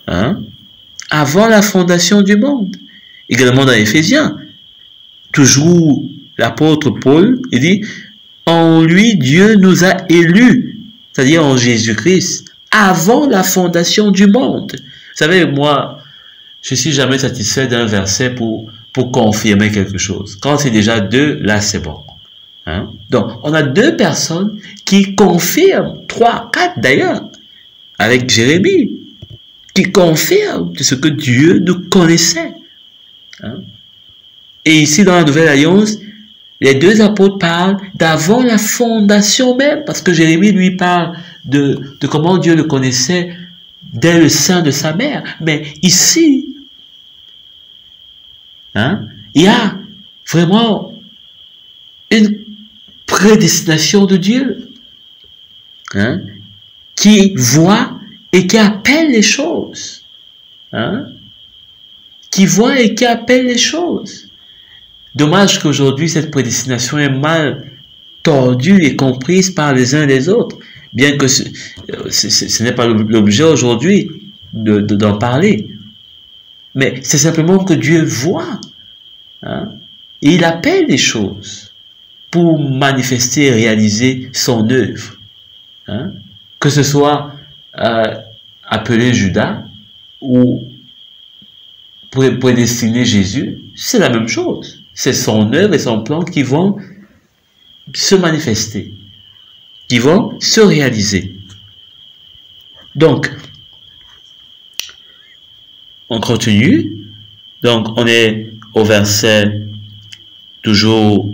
Hein? Avant la fondation du monde. Également dans Éphésiens, toujours l'apôtre Paul, il dit: en lui, Dieu nous a élus, c'est-à-dire en Jésus-Christ, avant la fondation du monde. Vous savez, moi, je suis jamais satisfait d'un verset pour confirmer quelque chose. Quand c'est déjà deux, là c'est bon. Hein? Donc, on a deux personnes qui confirment, 3, 4 d'ailleurs, avec Jérémie, qui confirment ce que Dieu nous connaissait. Hein? Et ici, dans la Nouvelle Alliance, les deux apôtres parlent d'avant la fondation même, parce que Jérémie, lui, parle de comment Dieu le connaissait dès le sein de sa mère. Mais ici, hein, il y a vraiment une prédestination de Dieu, hein, qui voit et qui appelle les choses. Hein? Qui voit et qui appelle les choses. Dommage qu'aujourd'hui, cette prédestination est mal tordue et comprise par les uns et les autres, bien que ce n'est pas l'objet aujourd'hui d'en parler. Mais c'est simplement que Dieu voit. Hein? Et il appelle les choses pour manifester et réaliser son œuvre. Hein? Que ce soit appeler Judas ou prédestiner Jésus, c'est la même chose. C'est son œuvre et son plan qui vont se manifester, qui vont se réaliser. Donc, on continue. Donc, on est au verset toujours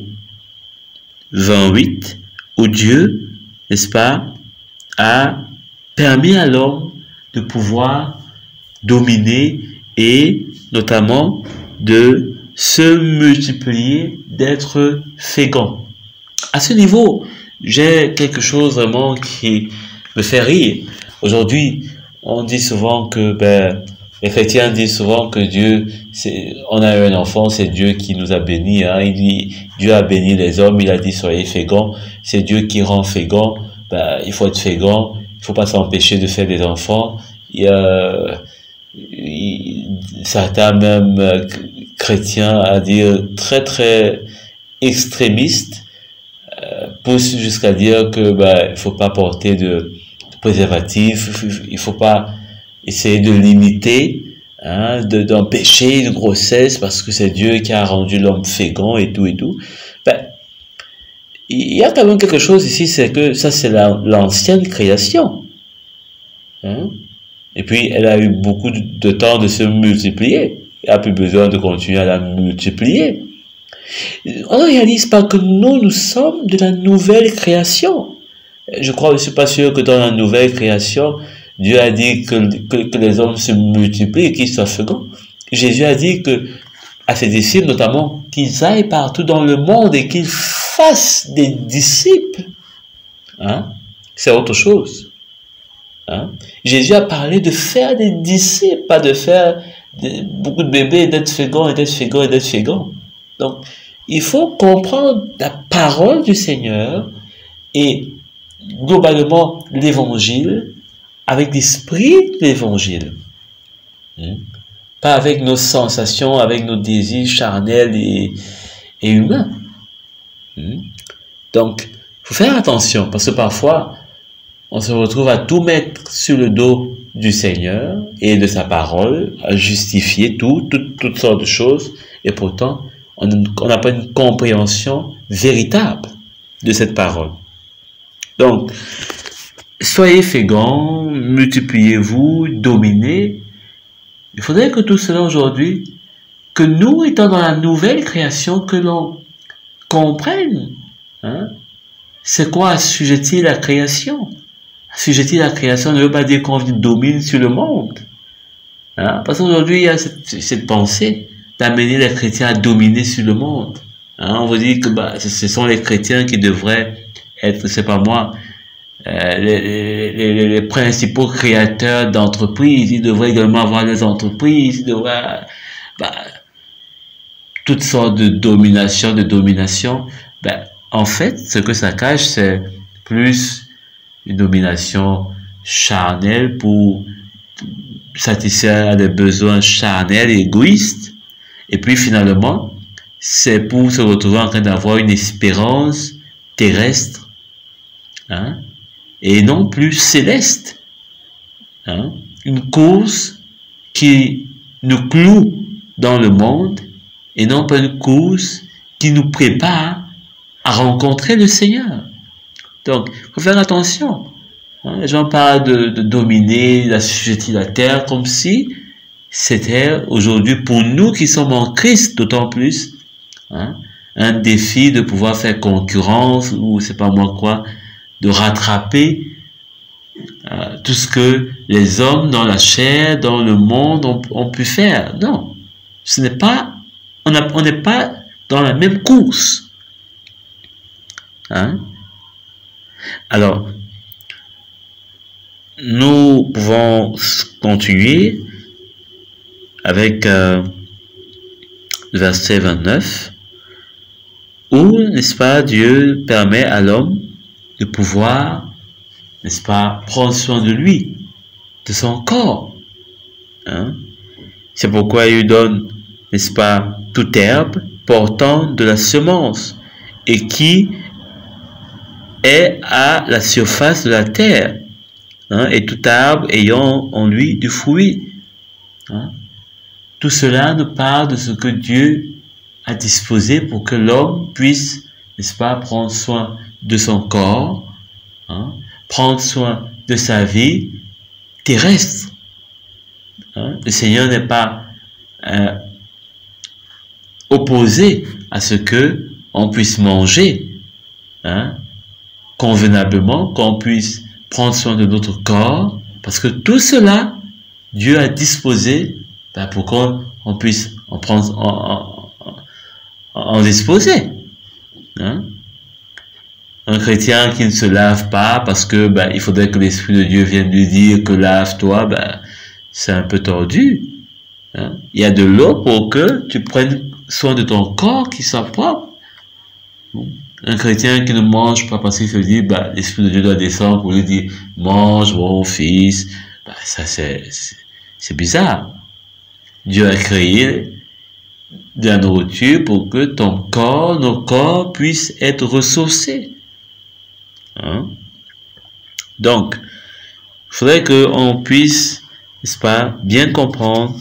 28, où Dieu, n'est-ce pas, a permis à l'homme de pouvoir dominer et notamment de se multiplier, d'être fécond. À ce niveau, j'ai quelque chose vraiment qui me fait rire. Aujourd'hui, on dit souvent que, les chrétiens disent souvent que Dieu, on a eu un enfant, c'est Dieu qui nous a bénis. Hein. Il dit, Dieu a béni les hommes, il a dit soyez féconds. C'est Dieu qui rend fécond. Il faut être fécond. Il faut pas s'empêcher de faire des enfants. Certains même chrétiens, à dire très très extrémistes, poussent jusqu'à dire que il faut pas porter de préservatif, il faut pas essayer de limiter, hein, d'empêcher une grossesse parce que c'est Dieu qui a rendu l'homme fécond et tout et tout. Il y a quand même quelque chose ici, c'est que ça c'est l'ancienne création. Hein? Et puis elle a eu beaucoup de temps de se multiplier. Elle n'a plus besoin de continuer à la multiplier. On ne réalise pas que nous sommes de la nouvelle création. Je crois, je ne suis pas sûr que dans la nouvelle création, Dieu a dit que les hommes se multiplient et qu'ils soient féconds. Jésus a dit à ses disciples notamment qu'ils aillent partout dans le monde et qu'ils fassent des disciples. Hein? C'est autre chose. Hein? Jésus a parlé de faire des disciples, pas de faire beaucoup de bébés, d'être fécond et d'être fécond et d'être fécond. Donc, il faut comprendre la parole du Seigneur et globalement l'évangile avec l'esprit de l'évangile. Pas avec nos sensations, avec nos désirs charnels et humains. Donc, il faut faire attention parce que parfois, on se retrouve à tout mettre sur le dos du Seigneur et de sa parole, à justifier toutes sortes de choses, et pourtant, on n'a pas une compréhension véritable de cette parole. Donc, soyez féconds, multipliez-vous, dominez. Il faudrait que tout cela aujourd'hui, que nous étant dans la nouvelle création, que l'on comprenne, hein, c'est quoi assujettir la création. Assujettir la création ne veut pas dire qu'on domine sur le monde. Hein? Parce qu'aujourd'hui, il y a cette pensée d'amener les chrétiens à dominer sur le monde. Hein? On vous dit que ce sont les chrétiens qui devraient être, c'est pas moi, les principaux créateurs d'entreprises. Ils devraient également avoir des entreprises. Ils devraient, toutes sortes de domination. En fait, ce que ça cache, c'est plus une domination charnelle pour satisfaire des besoins charnels et égoïstes. Et puis finalement, c'est pour se retrouver en train d'avoir une espérance terrestre, hein, et non plus céleste. Hein, une course qui nous cloue dans le monde et non pas une course qui nous prépare à rencontrer le Seigneur. Donc, il faut faire attention. Hein, les gens parlent de dominer, d'assujettir la terre, comme si c'était aujourd'hui pour nous qui sommes en Christ, d'autant plus, hein, un défi de pouvoir faire concurrence ou c'est pas moi quoi, de rattraper tout ce que les hommes dans la chair, dans le monde ont pu faire. Non, ce n'est pas, on n'est pas dans la même course. Hein? Alors, nous pouvons continuer avec le verset 29, où, n'est-ce pas, Dieu permet à l'homme de pouvoir, n'est-ce pas, prendre soin de lui, de son corps. Hein? C'est pourquoi il lui donne, n'est-ce pas, toute herbe portant de la semence et qui est à la surface de la terre, hein, et tout arbre ayant en lui du fruit. Hein. Tout cela nous parle de ce que Dieu a disposé pour que l'homme puisse, n'est-ce pas, prendre soin de son corps, hein, prendre soin de sa vie terrestre. Hein. Le Seigneur n'est pas opposé à ce que on puisse manger, hein, convenablement, qu'on puisse prendre soin de notre corps, parce que tout cela, Dieu a disposé pour qu'on puisse en prendre, en disposer. Hein? Un chrétien qui ne se lave pas parce que il faudrait que l'Esprit de Dieu vienne lui dire que lave-toi, c'est un peu tordu. Hein? Il y a de l'eau pour que tu prennes soin de ton corps qui soit propre. Un chrétien qui ne mange pas parce qu'il se dit, l'Esprit de Dieu doit descendre pour lui dire, mange mon fils, ça c'est bizarre. Dieu a créé de la nourriture pour que nos corps puissent être ressourcés. Hein? Donc, il faudrait qu'on puisse, n'est-ce pas, bien comprendre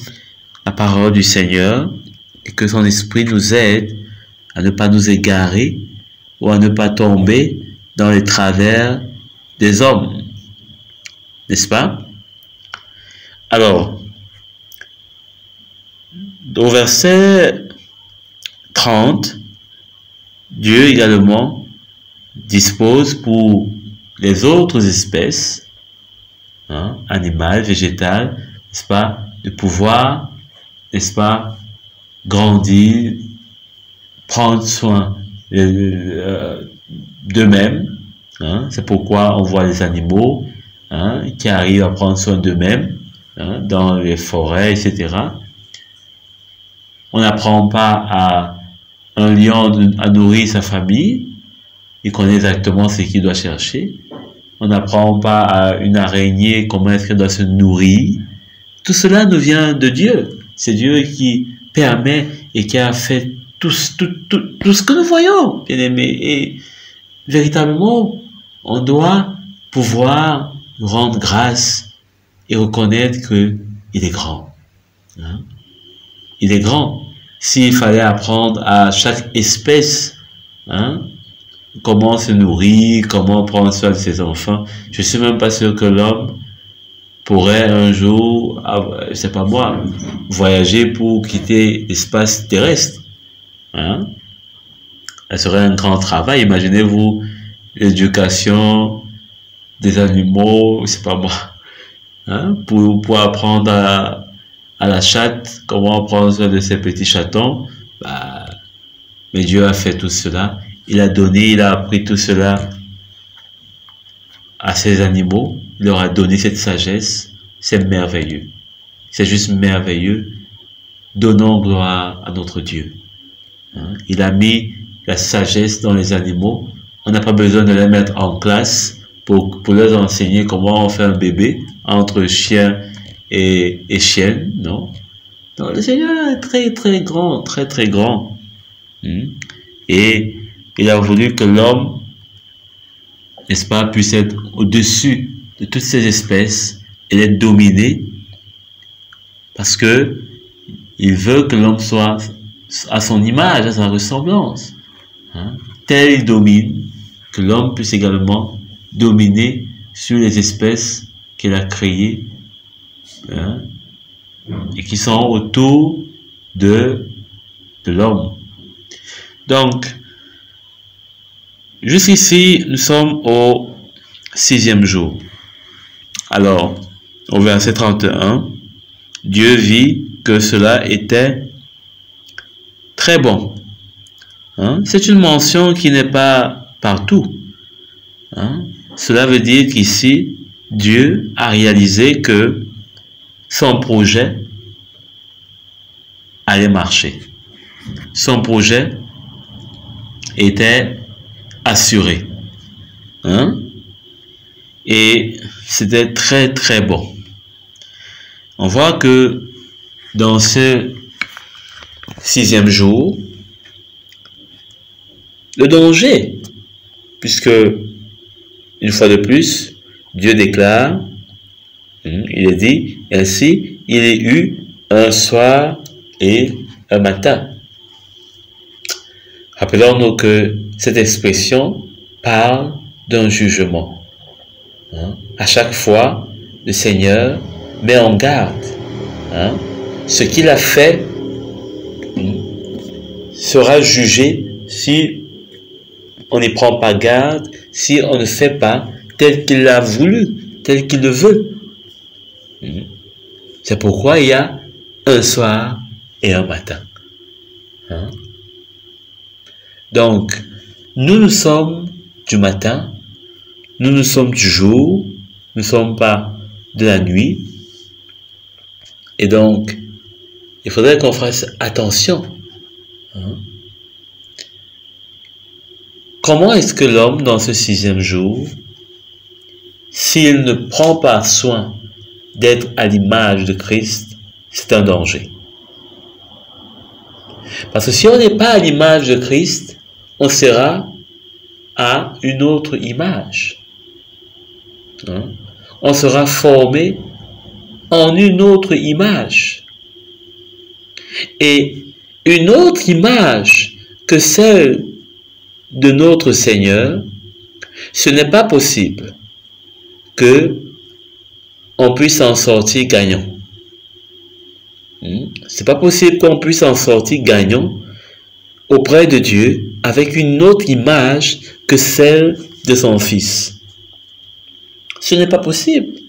la parole du Seigneur et que son esprit nous aide à ne pas nous égarer ou à ne pas tomber dans les travers des hommes. N'est-ce pas? Alors, au verset 30, Dieu également dispose pour les autres espèces, hein, animales, végétales, n'est-ce pas, de pouvoir, n'est-ce pas, grandir, prendre soin d'eux-mêmes. Hein. C'est pourquoi on voit les animaux, hein, qui arrivent à prendre soin d'eux-mêmes, hein, dans les forêts, etc. On n'apprend pas à un lion à nourrir sa famille. Il connaît exactement ce qu'il doit chercher. On n'apprend pas à une araignée comment est-ce qu'elle doit se nourrir. Tout cela nous vient de Dieu. C'est Dieu qui permet et qui a fait tout ce que nous voyons, bien aimés. Et véritablement, on doit pouvoir rendre grâce et reconnaître qu'il est grand. Hein? Il est grand. S'il fallait apprendre à chaque espèce, hein, comment se nourrir, comment prendre soin de ses enfants, je suis même pas sûr que l'homme pourrait un jour, je sais pas moi, voyager pour quitter l'espace terrestre. Hein? Ça serait un grand travail. Imaginez-vous l'éducation des animaux, je sais pas moi, hein, pour apprendre à la chatte comment prendre soin de ses petits chatons. Mais Dieu a fait tout cela. Il a donné, il a appris tout cela à ces animaux. Il leur a donné cette sagesse. C'est merveilleux. C'est juste merveilleux. Donnons gloire à notre Dieu. Hein? Il a mis la sagesse dans les animaux. On n'a pas besoin de les mettre en classe pour leur enseigner comment on fait un bébé entre chien et chienne, non? Donc, le Seigneur est très, très grand, très, très grand. Et il a voulu que l'homme, n'est-ce pas, puisse être au-dessus de toutes ces espèces et les dominer, parce que il veut que l'homme soit à son image, à sa ressemblance. Hein? Tel il domine, que l'homme puisse également dominer sur les espèces qu'il a créées, hein, et qui sont autour de l'homme. Donc, jusqu'ici, nous sommes au 6e jour. Alors, au verset 31, Dieu vit que cela était très bon. Hein? C'est une mention qui n'est pas partout. Hein? Cela veut dire qu'ici, Dieu a réalisé que son projet allait marcher. Son projet était assuré. Hein? Et c'était très très bon. On voit que dans ce 6e jour, le danger, puisque une fois de plus, Dieu déclare, il est dit, ainsi il y eut un soir et un matin. Rappelons-nous que cette expression parle d'un jugement. À chaque fois, le Seigneur met en garde. Ce qu'il a fait sera jugé si on n'y prend pas garde, si on ne fait pas tel qu'il l'a voulu, tel qu'il le veut. C'est pourquoi il y a un soir et un matin. Donc, nous sommes du matin, nous sommes du jour, nous ne sommes pas de la nuit. Et donc, il faudrait qu'on fasse attention. Comment est-ce que l'homme, dans ce 6e jour, s'il ne prend pas soin d'être à l'image de Christ, c'est un danger. Parce que si on n'est pas à l'image de Christ, on sera à une autre image. On sera formé en une autre image. Et une autre image que celle de notre Seigneur, ce n'est pas possible que on puisse en sortir gagnant. C'est pas possible qu'on puisse en sortir gagnant auprès de Dieu avec une autre image que celle de son Fils. Ce n'est pas possible.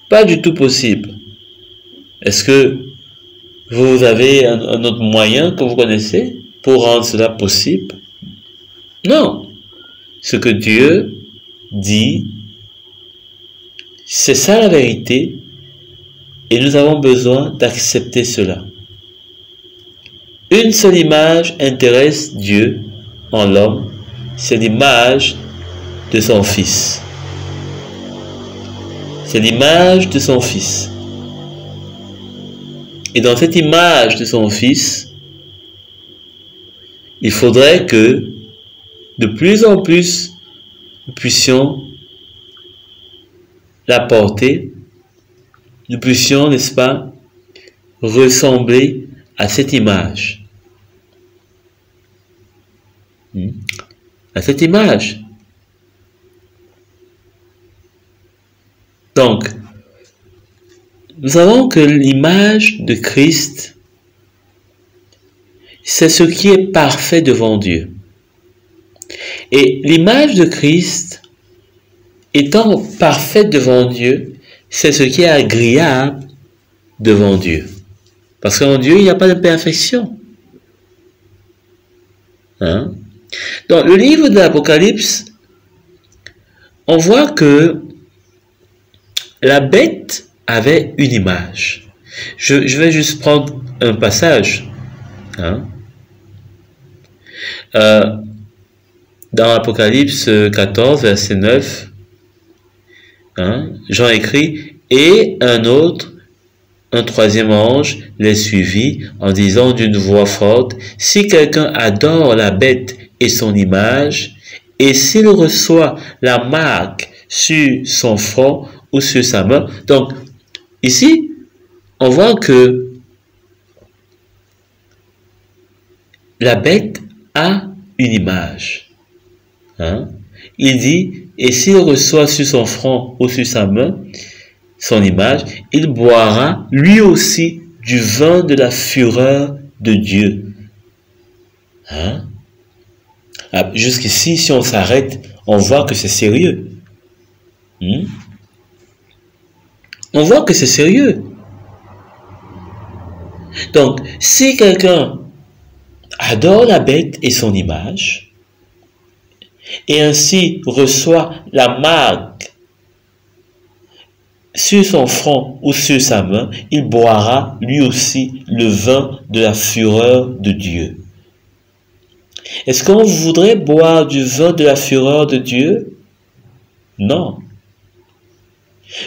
Pas du tout possible. Est-ce que vous avez un autre moyen que vous connaissez pour rendre cela possible? Non. Ce que Dieu dit, c'est ça la vérité, et nous avons besoin d'accepter cela. Une seule image intéresse Dieu en l'homme, c'est l'image de son Fils. C'est l'image de son Fils. Et dans cette image de son Fils, il faudrait que de plus en plus nous puissions la porter, nous puissions, n'est-ce pas, ressembler à cette image. À cette image. Donc, nous savons que l'image de Christ, c'est ce qui est parfait devant Dieu. Et l'image de Christ, étant parfaite devant Dieu, c'est ce qui est agréable devant Dieu. Parce qu'en Dieu, il n'y a pas de perfection. Dans le livre de l'Apocalypse, on voit que la bête avait une image. Je vais juste prendre un passage. Dans l'Apocalypse 14, verset 9, Jean écrit, et un troisième ange les suivit en disant d'une voix forte, si quelqu'un adore la bête et son image, et s'il reçoit la marque sur son front ou sur sa main. Donc, ici, on voit que la bête a une image. Il dit, et s'il reçoit sur son front ou sur sa main son image, il boira lui aussi du vin de la fureur de Dieu. Jusqu'ici, si on s'arrête, on voit que c'est sérieux. On voit que c'est sérieux. Donc, si quelqu'un adore la bête et son image, et ainsi reçoit la marque sur son front ou sur sa main, il boira lui aussi le vin de la fureur de Dieu. Est-ce qu'on voudrait boire du vin de la fureur de Dieu? Non.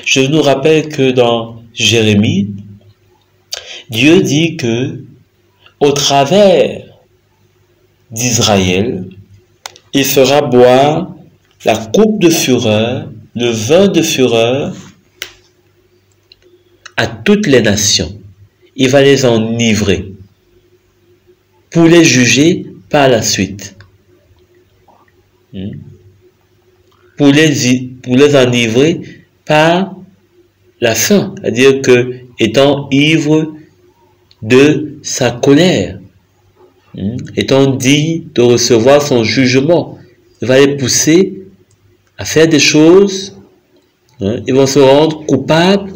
Je nous rappelle que dans Jérémie, Dieu dit que au travers d'Israël, il fera boire la coupe de fureur, le vin de fureur à toutes les nations. Il va les enivrer pour les juger par la suite. Pour les enivrer par la fin. C'est-à-dire que, étant ivre de sa colère, étant digne de recevoir son jugement, il va les pousser à faire des choses. Ils vont se rendre coupables.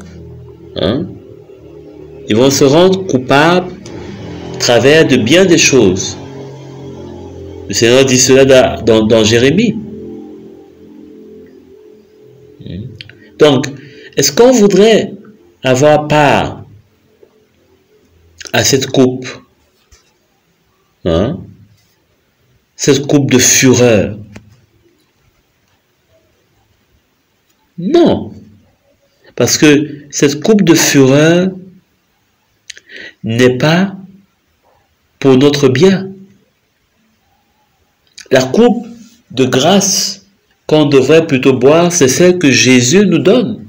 Ils vont se rendre coupables à travers de bien des choses. Le Seigneur dit cela dans Jérémie. Donc, est-ce qu'on voudrait avoir part à cette coupe? Cette coupe de fureur? Non. Parce que cette coupe de fureur n'est pas pour notre bien. La coupe de grâce qu'on devrait plutôt boire, c'est celle que Jésus nous donne.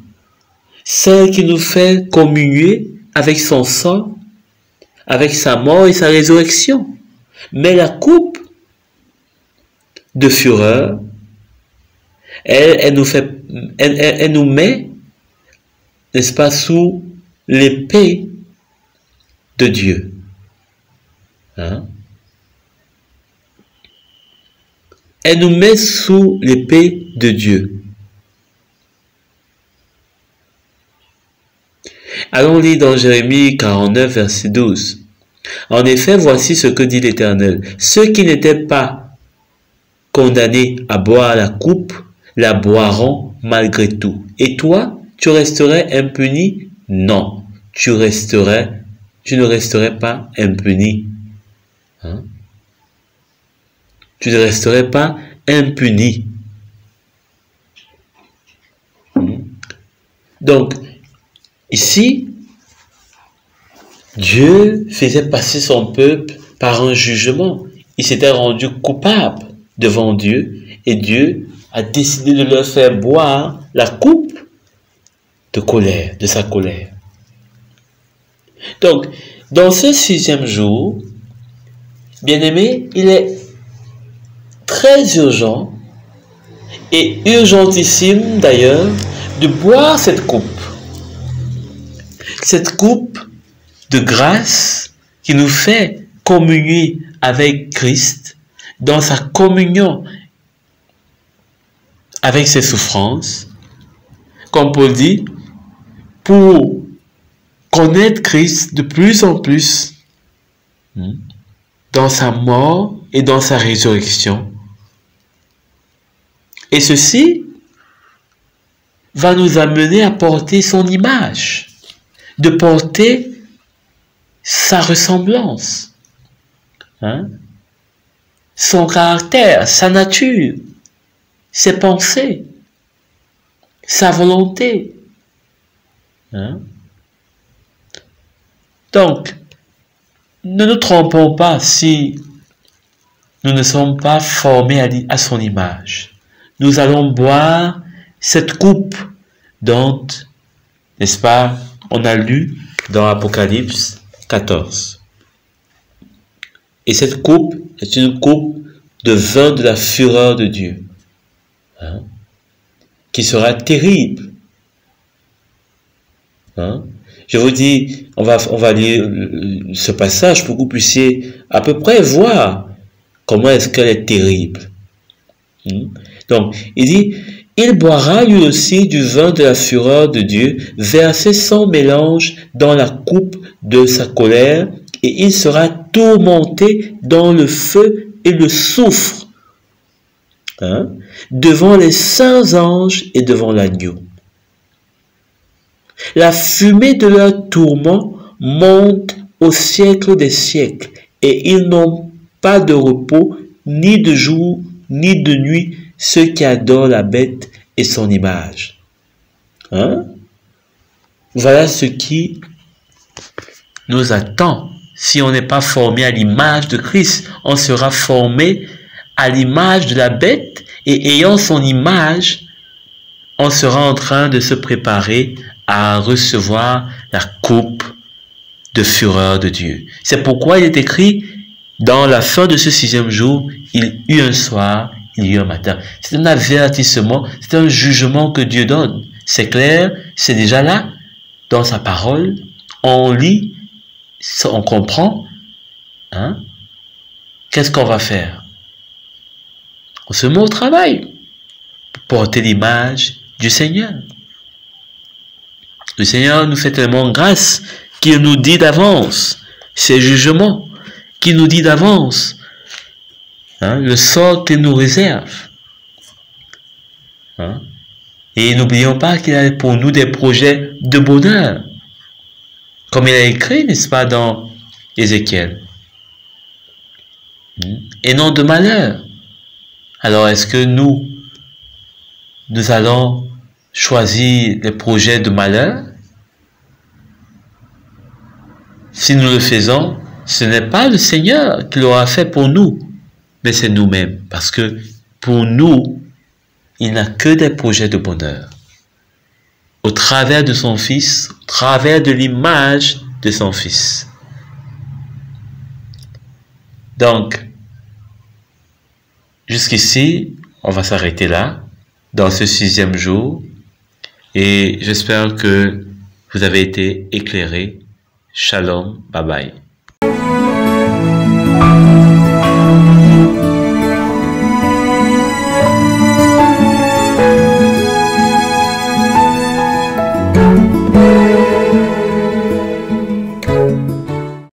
Celle qui nous fait communier avec son sang, avec sa mort et sa résurrection. Mais la coupe de fureur, elle nous met, n'est-ce pas, sous l'épée de Dieu. Elle nous met sous l'épée de Dieu. Allons lire dans Jérémie 49, verset 12. En effet, voici ce que dit l'Éternel. Ceux qui n'étaient pas condamnés à boire la coupe, la boiront malgré tout. Et toi, tu resterais impuni? Non, tu ne resterais pas impuni. Tu ne resterais pas impuni. Donc, ici, Dieu faisait passer son peuple par un jugement. Il s'était rendu coupable devant Dieu et Dieu a décidé de leur faire boire la coupe de colère, de sa colère. Donc, dans ce 6e jour, bien-aimé, il est très urgent et urgentissime d'ailleurs de boire cette coupe. Cette coupe de grâce qui nous fait communier avec Christ dans sa communion avec ses souffrances. Comme Paul dit, pour connaître Christ de plus en plus dans sa mort et dans sa résurrection. Et ceci va nous amener à porter son image, de porter sa ressemblance, son caractère, sa nature, ses pensées, sa volonté. Donc, ne nous trompons pas si nous ne sommes pas formés à son image. Nous allons boire cette coupe dont, n'est-ce pas, on a lu dans Apocalypse 14. Et cette coupe est une coupe de vin de la fureur de Dieu, qui sera terrible. Je vous dis, on va lire ce passage pour que vous puissiez à peu près voir comment est-ce qu'elle est terrible. Donc, il dit, il boira lui aussi du vin de la fureur de Dieu, versé sans mélange dans la coupe de sa colère, et il sera tourmenté dans le feu et le soufre, devant les saints anges et devant l'agneau. La fumée de leur tourment monte au siècle des siècles, et ils n'ont pas de repos, ni de jour, ni de nuit, ceux qui adorent la bête et son image. Hein? Voilà ce qui nous attend. Si on n'est pas formé à l'image de Christ, on sera formé à l'image de la bête, et ayant son image, on sera en train de se préparer à recevoir la coupe de fureur de Dieu. C'est pourquoi il est écrit, dans la fin de ce 6e jour, il eut un soir, il y eut un matin. C'est un avertissement, c'est un jugement que Dieu donne. C'est clair, c'est déjà là, dans sa parole. On lit, on comprend. Hein? Qu'est-ce qu'on va faire? On se met au travail pour porter l'image du Seigneur. Le Seigneur nous fait tellement grâce qu'il nous dit d'avance ses jugements, qu'il nous dit d'avance le sort qu'il nous réserve. Et n'oublions pas qu'il a pour nous des projets de bonheur, comme il a écrit, n'est-ce pas, dans Ézéchiel, et non de malheur. Alors, est-ce que nous allons choisir les projets de malheur? Si nous le faisons, ce n'est pas le Seigneur qui l'aura fait pour nous, mais c'est nous-mêmes. Parce que pour nous, il n'a que des projets de bonheur. Au travers de son Fils, au travers de l'image de son Fils. Donc, jusqu'ici, on va s'arrêter là, dans ce 6e jour, et j'espère que vous avez été éclairés. Shalom, bye bye.